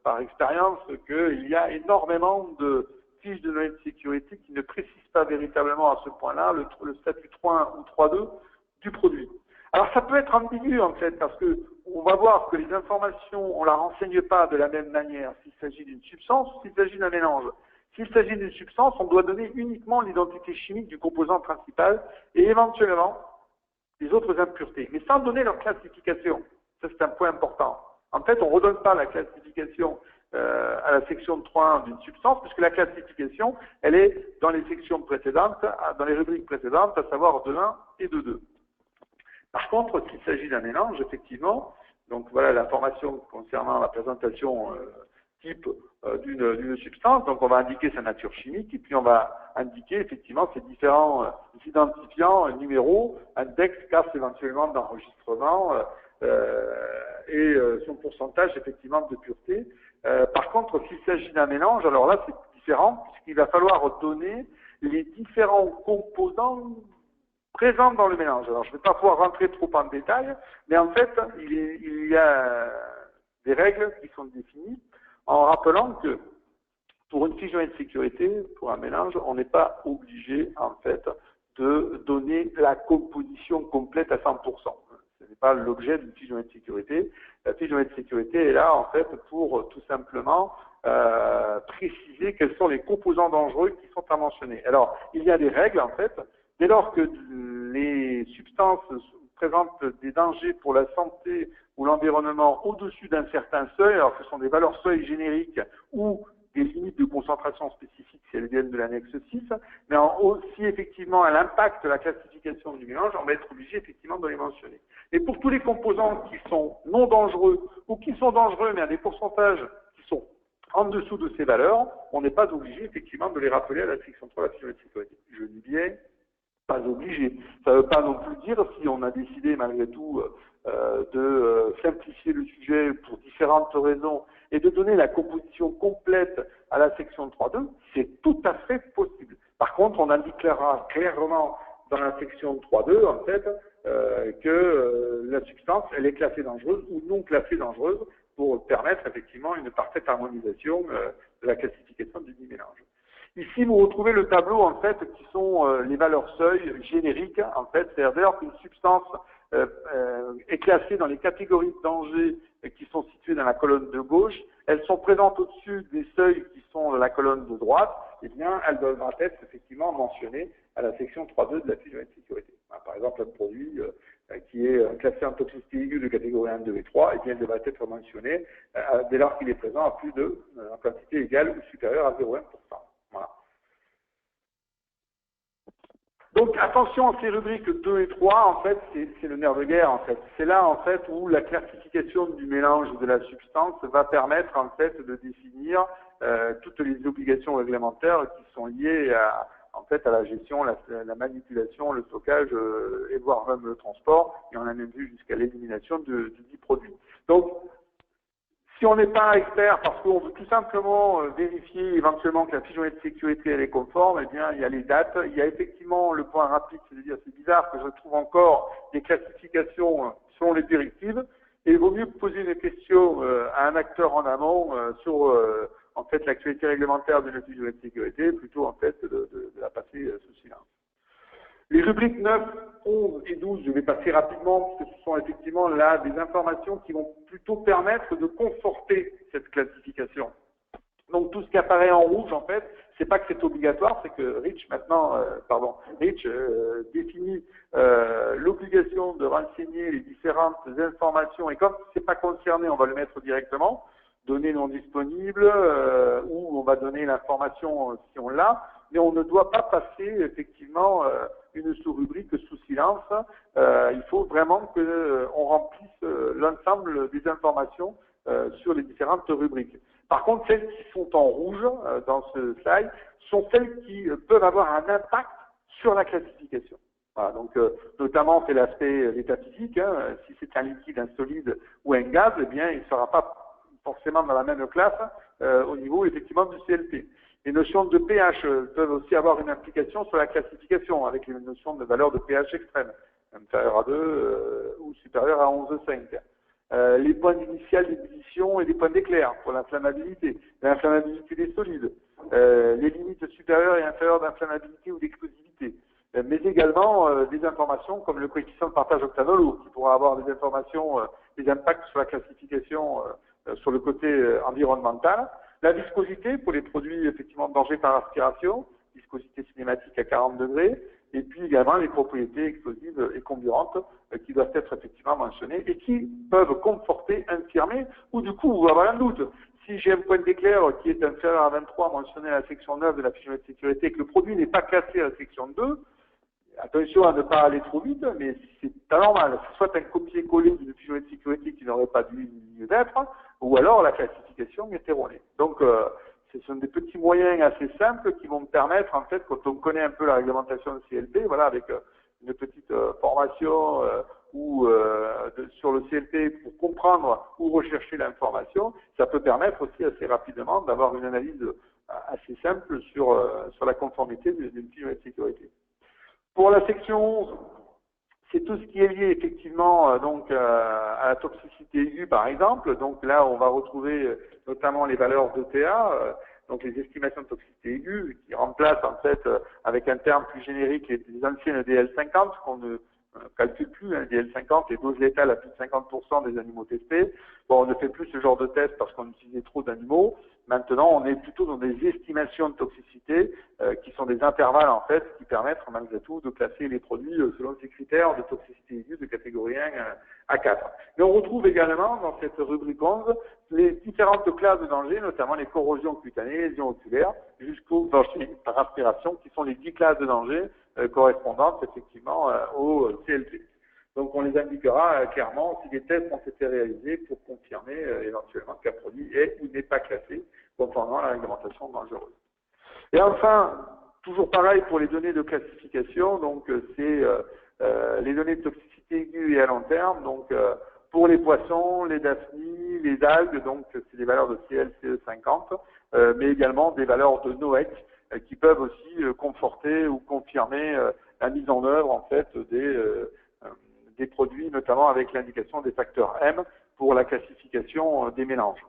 par expérience qu'il y a énormément de fiches de données de sécurité qui ne précisent pas véritablement à ce point-là le statut 3.1 ou 3.2 du produit. Alors ça peut être ambigu en fait parce que on va voir que les informations, on ne la renseigne pas de la même manière s'il s'agit d'une substance ou s'il s'agit d'un mélange. S'il s'agit d'une substance, on doit donner uniquement l'identité chimique du composant principal et éventuellement les autres impuretés, mais sans donner leur classification. Ça, c'est un point important. En fait, on ne redonne pas la classification à la section 3.1 d'une substance, puisque la classification, elle est dans les sections précédentes, dans les rubriques précédentes, à savoir 2.1 et 2.2. Par contre, s'il s'agit d'un mélange, effectivement, donc voilà l'information concernant la présentation type d'une substance, donc on va indiquer sa nature chimique, et puis on va indiquer effectivement ces différents identifiants, numéros, index, classe éventuellement d'enregistrement, et son pourcentage effectivement de pureté. Par contre, s'il s'agit d'un mélange, alors là c'est différent, puisqu'il va falloir donner les différents composants présents dans le mélange. Alors je ne vais pas pouvoir rentrer trop en détail, mais en fait il y a des règles qui sont définies en rappelant que pour une fiche de sécurité, pour un mélange, on n'est pas obligé en fait de donner la composition complète à 100%. Ce n'est pas l'objet d'une fiche de sécurité. La fiche de sécurité est là, en fait, pour tout simplement préciser quels sont les composants dangereux qui sont à mentionner. Alors, il y a des règles, en fait. Dès lors que les substances présentent des dangers pour la santé ou l'environnement au-dessus d'un certain seuil, alors que ce sont des valeurs seuil génériques ou des limites de concentration spécifiques si elles viennent de l'annexe 6, mais si effectivement elle impacte la classification du mélange, on va être obligé effectivement de les mentionner. Et pour tous les composants qui sont non dangereux ou qui sont dangereux mais à des pourcentages qui sont en dessous de ces valeurs, on n'est pas obligé effectivement de les rappeler à la section 3 de la fiche de sécurité. Je dis bien pas obligé. Ça ne veut pas non plus dire, si on a décidé malgré tout de simplifier le sujet pour différentes raisons et de donner la composition complète à la section 3.2, c'est tout à fait possible. Par contre, on indiquera clairement dans la section 3.2, en fait, que la substance, elle est classée dangereuse ou non classée dangereuse pour permettre effectivement une parfaite harmonisation de la classification du mélange. Ici, vous retrouvez le tableau, en fait, qui sont les valeurs seuil génériques, en fait. C'est-à-dire qu'une substance est classée dans les catégories de danger qui sont situées dans la colonne de gauche. Elles sont présentes au-dessus des seuils qui sont dans la colonne de droite. Eh bien, elles doivent être effectivement mentionnées à la section 3.2 de la fiche de sécurité. Par exemple, un produit qui est classé en toxicité aiguë de catégorie 1, 2 et 3, eh bien, il devra être mentionné dès lors qu'il est présent à plus de en quantité égale ou supérieure à 0,1%. Voilà. Donc attention à ces rubriques 2 et 3, en fait, c'est le nerf de guerre, en fait. C'est là, en fait, où la classification du mélange de la substance va permettre, en fait, de définir toutes les obligations réglementaires qui sont liées à, en fait, à la gestion, la manipulation, le stockage et voire même le transport. Et on a même vu jusqu'à l'élimination du dit produit. Donc, si on n'est pas expert parce qu'on veut tout simplement vérifier éventuellement que la fiche de sécurité elle est conforme, eh bien il y a les dates, il y a effectivement le point rapide, c'est-à-dire c'est bizarre que je trouve encore des classifications selon les directives, et il vaut mieux poser une question à un acteur en amont sur en fait l'actualité réglementaire de la fiche de sécurité, plutôt en fait de la passer sous silence. Les rubriques 9, 11 et 12, je vais passer rapidement parce que ce sont effectivement là des informations qui vont plutôt permettre de conforter cette classification. Donc tout ce qui apparaît en rouge, en fait, c'est pas que c'est obligatoire, c'est que REACH maintenant, REACH définit l'obligation de renseigner les différentes informations et comme c'est pas concerné, on va le mettre directement, données non disponibles, ou on va donner l'information si on l'a, mais on ne doit pas passer effectivement une sous-rubrique sous silence. Il faut vraiment qu'on remplisse l'ensemble des informations sur les différentes rubriques. Par contre, celles qui sont en rouge dans ce slide sont celles qui peuvent avoir un impact sur la classification. Voilà, donc notamment c'est l'aspect l'état physique. Hein, si c'est un liquide, un solide ou un gaz, eh bien il ne sera pas forcément dans la même classe au niveau effectivement du CLP. Les notions de pH peuvent aussi avoir une implication sur la classification avec les notions de valeur de pH extrême, inférieur à 2 ou supérieur à 11,5. Les points initiales d'ébullition et les points d'éclair pour l'inflammabilité des solides, les limites supérieures et inférieures d'inflammabilité ou d'explosivité, mais également des informations comme le coefficient de partage octanol qui pourra avoir des informations, des impacts sur la classification sur le côté environnemental. La viscosité pour les produits effectivement de danger par aspiration, viscosité cinématique à 40 degrés, et puis également les propriétés explosives et comburantes qui doivent être effectivement mentionnées et qui peuvent conforter, infirmer ou du coup avoir un doute. Si j'ai un point d'éclair qui est inférieur à 23 mentionné à la section 9 de la fiche de sécurité et que le produit n'est pas classé à la section 2, attention à ne pas aller trop vite, mais c'est anormal. C'est soit un copier-coller d'une fiche de sécurité qui n'aurait pas dû d'être, ou alors la classification est erronée. Donc, ce sont des petits moyens assez simples qui vont me permettre, en fait, quand on connaît un peu la réglementation de CLP, voilà, avec une petite formation sur le CLP pour comprendre ou rechercher l'information, ça peut permettre aussi assez rapidement d'avoir une analyse assez simple sur la conformité d'une fiche de sécurité. Pour la section 11, c'est tout ce qui est lié effectivement à la toxicité aiguë par exemple. Donc là, on va retrouver notamment les valeurs d'ETA, donc les estimations de toxicité aiguë, qui remplacent en fait avec un terme plus générique les anciennes DL50 qu'on ne calcule plus. Hein, DL50, les doses létales à plus de 50% des animaux testés. Bon, on ne fait plus ce genre de test parce qu'on utilisait trop d'animaux, Maintenant, on est plutôt dans des estimations de toxicité qui sont des intervalles en fait qui permettent malgré tout de classer les produits selon ces critères de toxicité aiguë de catégorie 1 à 4. Mais on retrouve également dans cette rubrique 11 les différentes classes de danger, notamment les corrosions cutanées, lésions oculaires, jusqu'aux danger par aspiration, qui sont les 10 classes de danger correspondantes effectivement au CLP. Donc on les indiquera clairement si des tests ont été réalisés pour confirmer éventuellement qu'un produit est ou n'est pas classé conformément à la réglementation dangereuse. Et enfin, toujours pareil pour les données de classification, donc c'est les données de toxicité aiguë et à long terme, donc pour les poissons, les daphnies, les algues, donc c'est des valeurs de CLCE50, mais également des valeurs de NOEC qui peuvent aussi conforter ou confirmer la mise en œuvre en fait des produits, notamment avec l'indication des facteurs M pour la classification des mélanges.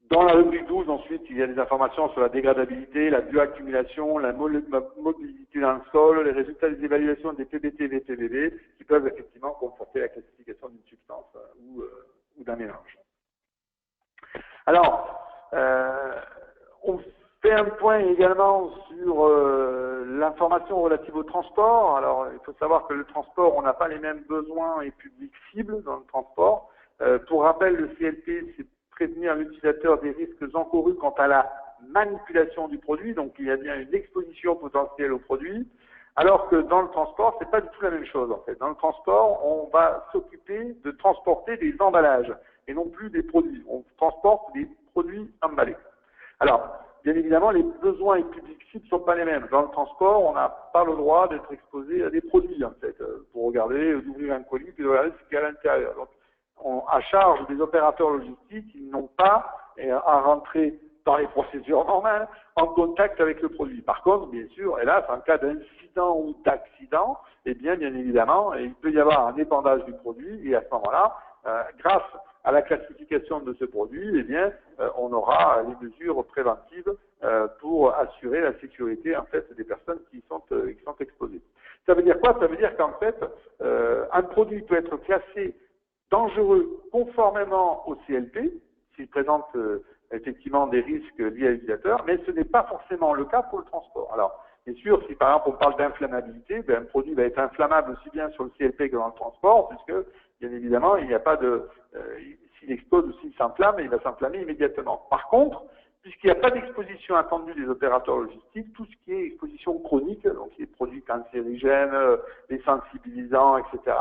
Dans la rubrique 12, ensuite, il y a des informations sur la dégradabilité, la bioaccumulation, la mobilité dans le sol, les résultats des évaluations des PBT, VPBB, qui peuvent effectivement conforter la classification d'une substance ou d'un mélange. Alors, on fait un point également sur l'information relative au transport. Alors, il faut savoir que le transport, on n'a pas les mêmes besoins et publics cibles dans le transport. Pour rappel, le CLP, c'est prévenir l'utilisateur des risques encourus quant à la manipulation du produit, donc il y a bien une exposition potentielle au produit, alors que dans le transport, c'est pas du tout la même chose en fait. Dans le transport, on va s'occuper de transporter des emballages et non plus des produits. On transporte des produits emballés. Alors, bien évidemment, les besoins et publics cibles ne sont pas les mêmes. Dans le transport, on n'a pas le droit d'être exposé à des produits en fait, pour regarder, d'ouvrir un colis et de regarder ce qu'il y a à l'intérieur. Donc, à charge des opérateurs logistiques, ils n'ont pas à rentrer dans les procédures normales en contact avec le produit. Par contre, bien sûr, hélas, en cas d'incident ou d'accident, eh bien évidemment, il peut y avoir un épandage du produit et à ce moment-là, grâce à la classification de ce produit, eh bien, on aura les mesures préventives pour assurer la sécurité en fait des personnes qui sont exposées. Ça veut dire quoi? Ça veut dire qu'en fait, un produit peut être classé dangereux conformément au CLP, s'il présente effectivement des risques liés à l'utilisateur, mais ce n'est pas forcément le cas pour le transport. Alors, bien sûr, si par exemple on parle d'inflammabilité, un produit va être inflammable aussi bien sur le CLP que dans le transport, puisque bien évidemment, il n'y a pas de... s'il explose ou s'il s'enflamme, il va s'enflammer immédiatement. Par contre, puisqu'il n'y a pas d'exposition attendue des opérateurs logistiques, tout ce qui est exposition chronique, donc les produits cancérigènes, les sensibilisants, etc.,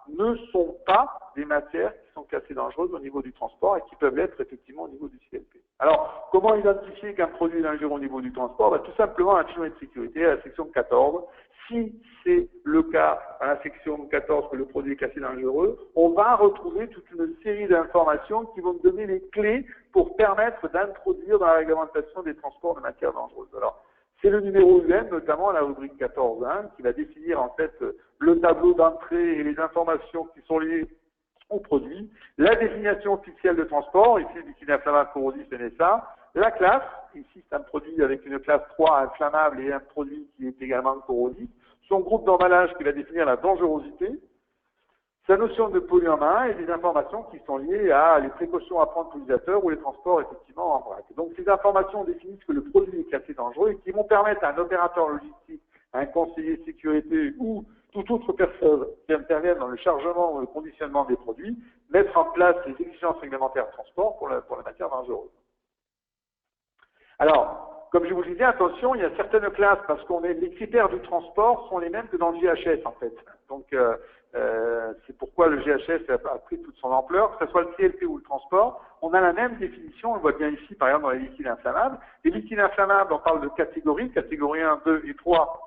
ne sont pas des matières qui sont classées dangereuses au niveau du transport et qui peuvent l'être effectivement au niveau du CLP. Alors, comment identifier qu'un produit est dangereux au niveau du transport? Tout simplement, un fichier de sécurité à la section 14. Si c'est le cas à la section 14 que le produit est classé dangereux, on va retrouver toute une série d'informations qui vont donner les clés pour permettre d'introduire dans la réglementation des transports de matières dangereuses. Alors, c'est le numéro UN, notamment la rubrique 14.1, qui va définir en fait le tableau d'entrée et les informations qui sont liées au produit, la désignation officielle de transport, ici liquide inflammable corrosif NSA, la classe, ici c'est un produit avec une classe 3 inflammable et un produit qui est également corrosif, son groupe d'emballage qui va définir la dangerosité, sa notion de polluant main et des informations qui sont liées à les précautions à prendre pour l'utilisateur ou les transports effectivement en vrac. Donc ces informations définissent que le produit est classé dangereux et qui vont permettre à un opérateur logistique, à un conseiller sécurité ou toute autre personne qui intervient dans le chargement ou le conditionnement des produits, mettre en place les exigences réglementaires de transport pour la matière dangereuse. Alors, comme je vous le disais, attention, il y a certaines classes, parce qu'on est, les critères du transport sont les mêmes que dans le GHS, en fait. Donc, c'est pourquoi le GHS a pris toute son ampleur, que ce soit le CLP ou le transport, on a la même définition, on le voit bien ici, par exemple, dans les liquides inflammables. Les liquides inflammables, on parle de catégories, catégorie 1, 2 et 3,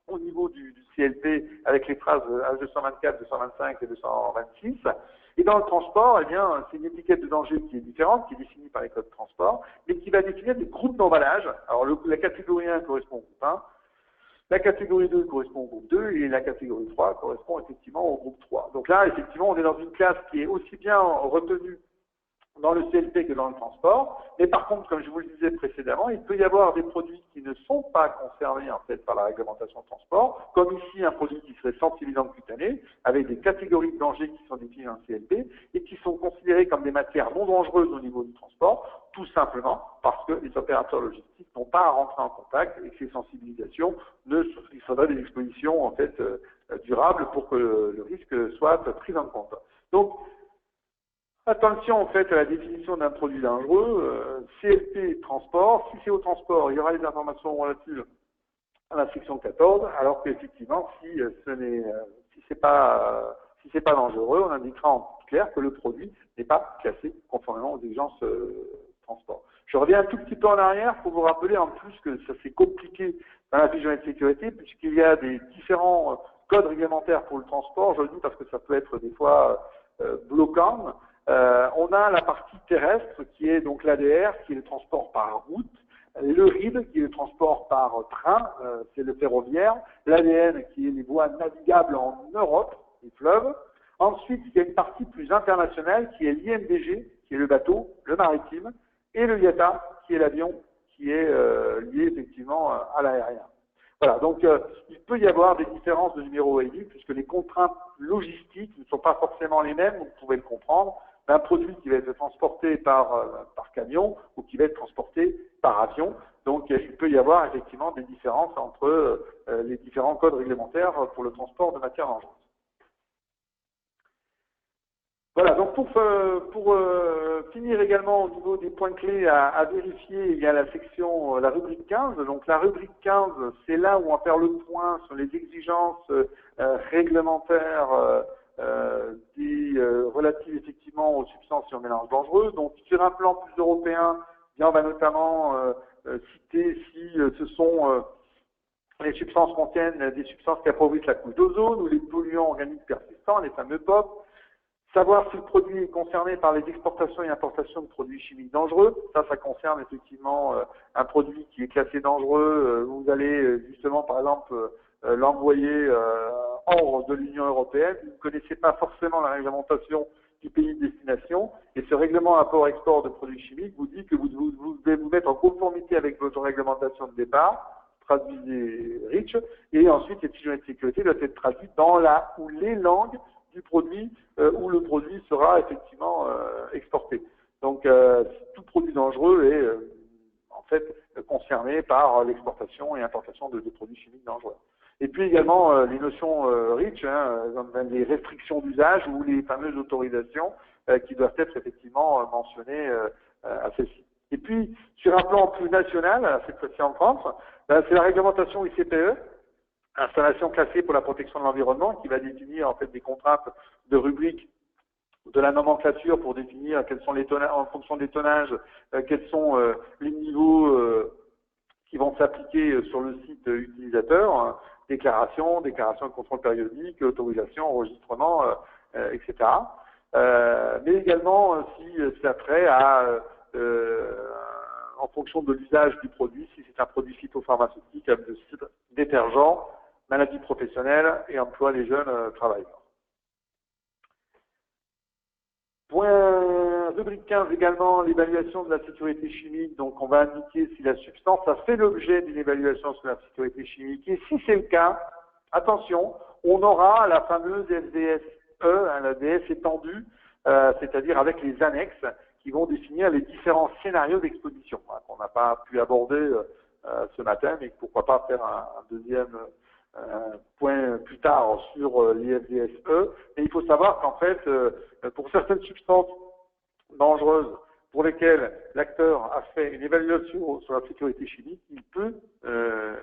au niveau du CLP, avec les phrases H224, 225 et 226. Et dans le transport, eh bien, c'est une étiquette de danger qui est différente, qui est définie par les codes de transport, mais qui va définir des groupes d'emballage. Alors, la catégorie 1 correspond au groupe 1, la catégorie 2 correspond au groupe 2, et la catégorie 3 correspond effectivement au groupe 3. Donc là, effectivement, on est dans une classe qui est aussi bien retenue dans le CLP que dans le transport. Mais par contre, comme je vous le disais précédemment, il peut y avoir des produits qui ne sont pas concernés en fait par la réglementation de transport, comme ici un produit qui serait sensibilisant cutané, avec des catégories de danger qui sont définies dans le CLP et qui sont considérées comme des matières non dangereuses au niveau du transport, tout simplement parce que les opérateurs logistiques n'ont pas à rentrer en contact et que ces sensibilisations il faudrait des expositions en fait durables pour que le risque soit pris en compte. Donc, attention en fait à la définition d'un produit dangereux, CLP transport. Si c'est au transport, il y aura des informations relatives à la section 14, alors qu'effectivement, si c'est pas dangereux, on indiquera en clair que le produit n'est pas classé conformément aux exigences transport. Je reviens un tout petit peu en arrière pour vous rappeler en plus que ça s'est compliqué dans la vision de sécurité puisqu'il y a des différents codes réglementaires pour le transport. Je le dis parce que ça peut être des fois bloquant. On a la partie terrestre qui est donc l'ADR, qui est le transport par route, le RID qui est le transport par train, c'est le ferroviaire, l'ADN qui est les voies navigables en Europe, les fleuves. Ensuite, il y a une partie plus internationale qui est l'IMDG, qui est le bateau, le maritime, et le IATA, qui est l'avion, qui est lié effectivement à l'aérien. Voilà, donc il peut y avoir des différences de numéro EI, puisque les contraintes logistiques ne sont pas forcément les mêmes, vous pouvez le comprendre, d'un produit qui va être transporté par camion ou qui va être transporté par avion. Donc il peut y avoir effectivement des différences entre les différents codes réglementaires pour le transport de matières dangereuses. Voilà, donc pour finir également au niveau des points clés à vérifier, il y a la section, la rubrique 15. Donc la rubrique 15, c'est là où on va faire le point sur les exigences réglementaires relatives effectivement aux substances et aux mélanges dangereux. Donc sur un plan plus européen, on va notamment citer si ce sont les substances contiennent des substances qui appauvrissent la couche d'ozone ou les polluants organiques persistants, les fameux POP. Savoir si le produit est concerné par les exportations et importations de produits chimiques dangereux. Ça concerne effectivement un produit qui est classé dangereux. Vous allez justement, par exemple, l'envoyer hors de l'Union européenne. Vous ne connaissez pas forcément la réglementation du pays de destination. Et ce règlement import-export de produits chimiques vous dit que vous devez vous mettre en conformité avec votre réglementation de départ, traduisez REACH, et ensuite cette fiche de sécurité doit être traduite dans la ou les langues du produit où le produit sera effectivement exporté. Donc tout produit dangereux est en fait concerné par l'exportation et importation de produits chimiques dangereux. Et puis également les notions REACH, les restrictions d'usage ou les fameuses autorisations qui doivent être effectivement mentionnées à celles-ci. Et puis sur un plan plus national, cette fois-ci en France, c'est la réglementation ICPE, installation classée pour la protection de l'environnement, qui va définir en fait des contraintes de rubrique de la nomenclature pour définir quels sont les tonnages, en fonction des tonnages, quels sont les niveaux qui vont s'appliquer sur le site utilisateur, déclaration de contrôle périodique, autorisation, enregistrement, etc. Mais également si c'est trait à en fonction de l'usage du produit, si c'est un produit phytopharmaceutique, herbicide, détergent, maladie professionnelle et emploi des jeunes travailleurs. Point rubrique 15 également, l'évaluation de la sécurité chimique. Donc on va indiquer si la substance a fait l'objet d'une évaluation sur la sécurité chimique. Et si c'est le cas, attention, on aura la fameuse FDSE, la DS étendue, c'est-à-dire avec les annexes qui vont définir les différents scénarios d'exposition, qu'on n'a pas pu aborder ce matin, mais pourquoi pas faire un deuxième point plus tard sur l'IFDSE. Et il faut savoir qu'en fait, pour certaines substances dangereuses pour lesquelles l'acteur a fait une évaluation sur la sécurité chimique, il peut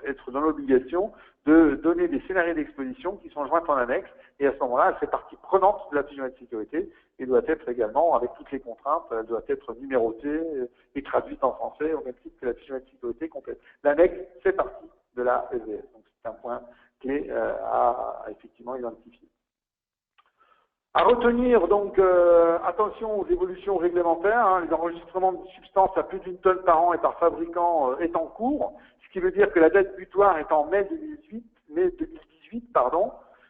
être dans l'obligation de donner des scénarios d'exposition qui sont joints en annexe, et à ce moment-là, elle fait partie prenante de la fiche de sécurité et doit être également, avec toutes les contraintes, elle doit être numérotée et traduite en français au même titre que la fiche de sécurité complète. L'annexe fait partie de la FDS, donc c'est un point clé à effectivement identifier. À retenir, donc, attention aux évolutions réglementaires. Les enregistrements de substances à plus d'une tonne par an et par fabricant est en cours, ce qui veut dire que la date butoir est en mai 2018,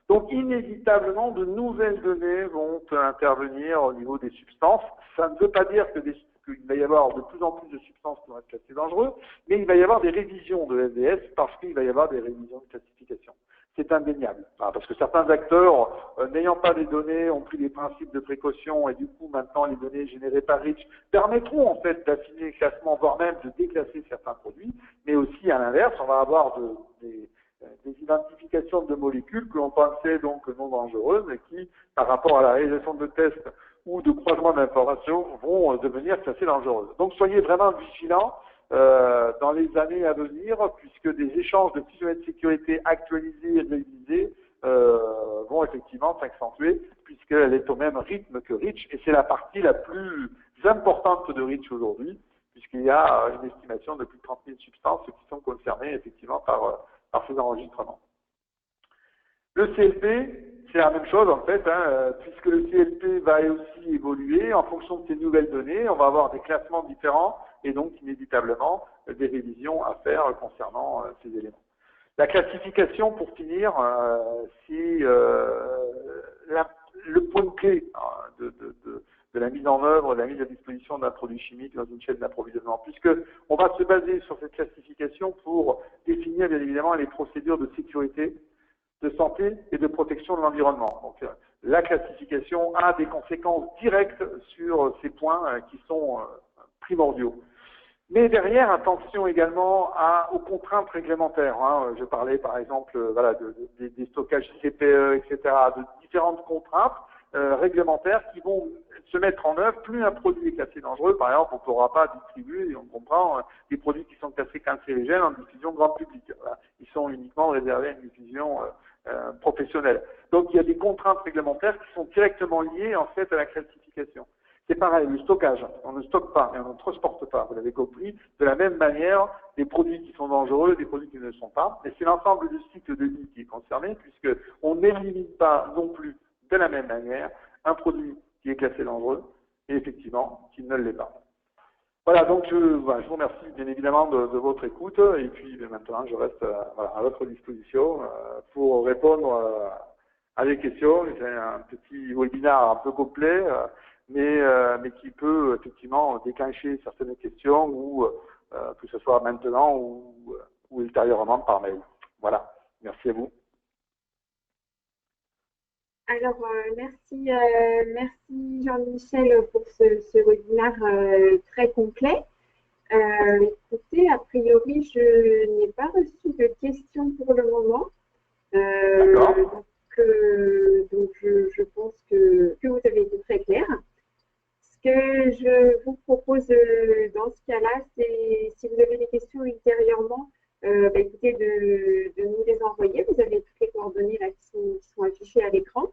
Donc, inévitablement, de nouvelles données vont intervenir au niveau des substances. Ça ne veut pas dire qu'il va y avoir de plus en plus de substances qui vont être classées dangereuses, mais il va y avoir des révisions de FDS parce qu'il va y avoir des révisions de classification. c'est indéniable. Parce que certains acteurs, n'ayant pas les données, ont pris des principes de précaution et du coup, maintenant, les données générées par Rich permettront en fait d'affiner le classement, voire même de déclasser certains produits. Mais aussi, à l'inverse, on va avoir des identifications de molécules que l'on pensait donc non dangereuses et qui, par rapport à la réalisation de tests ou de croisement d'informations, vont devenir classées dangereuses. Donc, soyez vraiment vigilants dans les années à venir, puisque des échanges de fichiers de sécurité actualisés et révisés vont effectivement s'accentuer, puisqu'elle est au même rythme que Rich, et c'est la partie la plus importante de Rich aujourd'hui, puisqu'il y a une estimation de plus de 30 000 substances qui sont concernées effectivement par ces enregistrements. Le CLP, c'est la même chose en fait, puisque le CLP va aussi évoluer en fonction de ces nouvelles données, on va avoir des classements différents et donc inévitablement des révisions à faire concernant ces éléments. La classification, pour finir, c'est le point clé de la mise en œuvre, de la mise à disposition d'un produit chimique dans une chaîne d'approvisionnement, puisque on va se baser sur cette classification pour définir bien évidemment les procédures de sécurité, de santé et de protection de l'environnement. Donc, la classification a des conséquences directes sur ces points qui sont primordiaux. Mais derrière, attention également aux contraintes réglementaires. Je parlais par exemple des stockages CPE, etc., de différentes contraintes réglementaires qui vont se mettre en œuvre. Plus un produit est classé dangereux, par exemple, on ne pourra pas distribuer, et on comprend, des produits qui sont classés cancérigènes en diffusion grand public. Voilà. Ils sont uniquement réservés à une diffusion professionnelle. Donc il y a des contraintes réglementaires qui sont directement liées en fait à la classification. C'est pareil, le stockage, on ne stocke pas et on ne transporte pas, vous l'avez compris, de la même manière, des produits qui sont dangereux, des produits qui ne le sont pas, et c'est l'ensemble du cycle de vie qui est concerné, puisqu'on n'élimine pas non plus de la même manière un produit qui est classé dangereux, et effectivement, qui ne l'est pas. Voilà, donc je vous remercie bien évidemment de votre écoute, et puis maintenant je reste à votre disposition pour répondre à des questions. C'est un petit webinaire un peu complet, mais qui peut effectivement déclencher certaines questions, ou que ce soit maintenant ou ultérieurement par mail. Voilà, merci à vous. Alors, merci Jean-Michel pour ce webinaire très complet. Écoutez, a priori, je n'ai pas reçu de questions pour le moment. Donc, je pense que vous avez été très clair. Ce que je vous propose dans ce cas-là, c'est si vous avez des questions ultérieurement, écoutez, de nous les envoyer. Vous avez toutes les coordonnées là qui sont affichées à l'écran.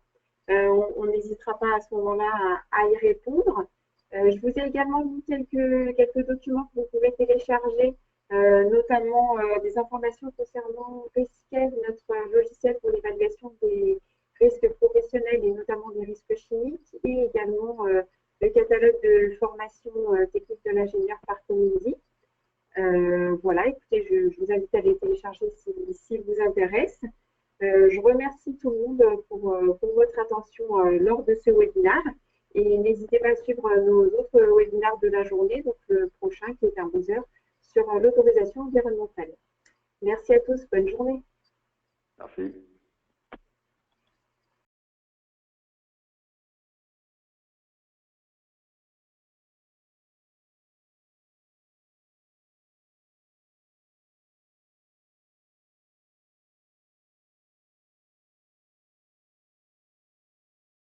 On n'hésitera pas à ce moment-là à y répondre. Je vous ai également mis quelques documents que vous pouvez télécharger, notamment des informations concernant Riskev, notre logiciel pour l'évaluation des risques professionnels et notamment des risques chimiques, et également le catalogue de formation technique de l'ingénieur par Comindy. Voilà, écoutez, je vous invite à les télécharger si vous intéresse. Je remercie tout le monde pour votre attention lors de ce webinaire, et n'hésitez pas à suivre nos autres webinaires de la journée, donc le prochain qui est à 11 h sur l'autorisation environnementale. Merci à tous, bonne journée. Merci.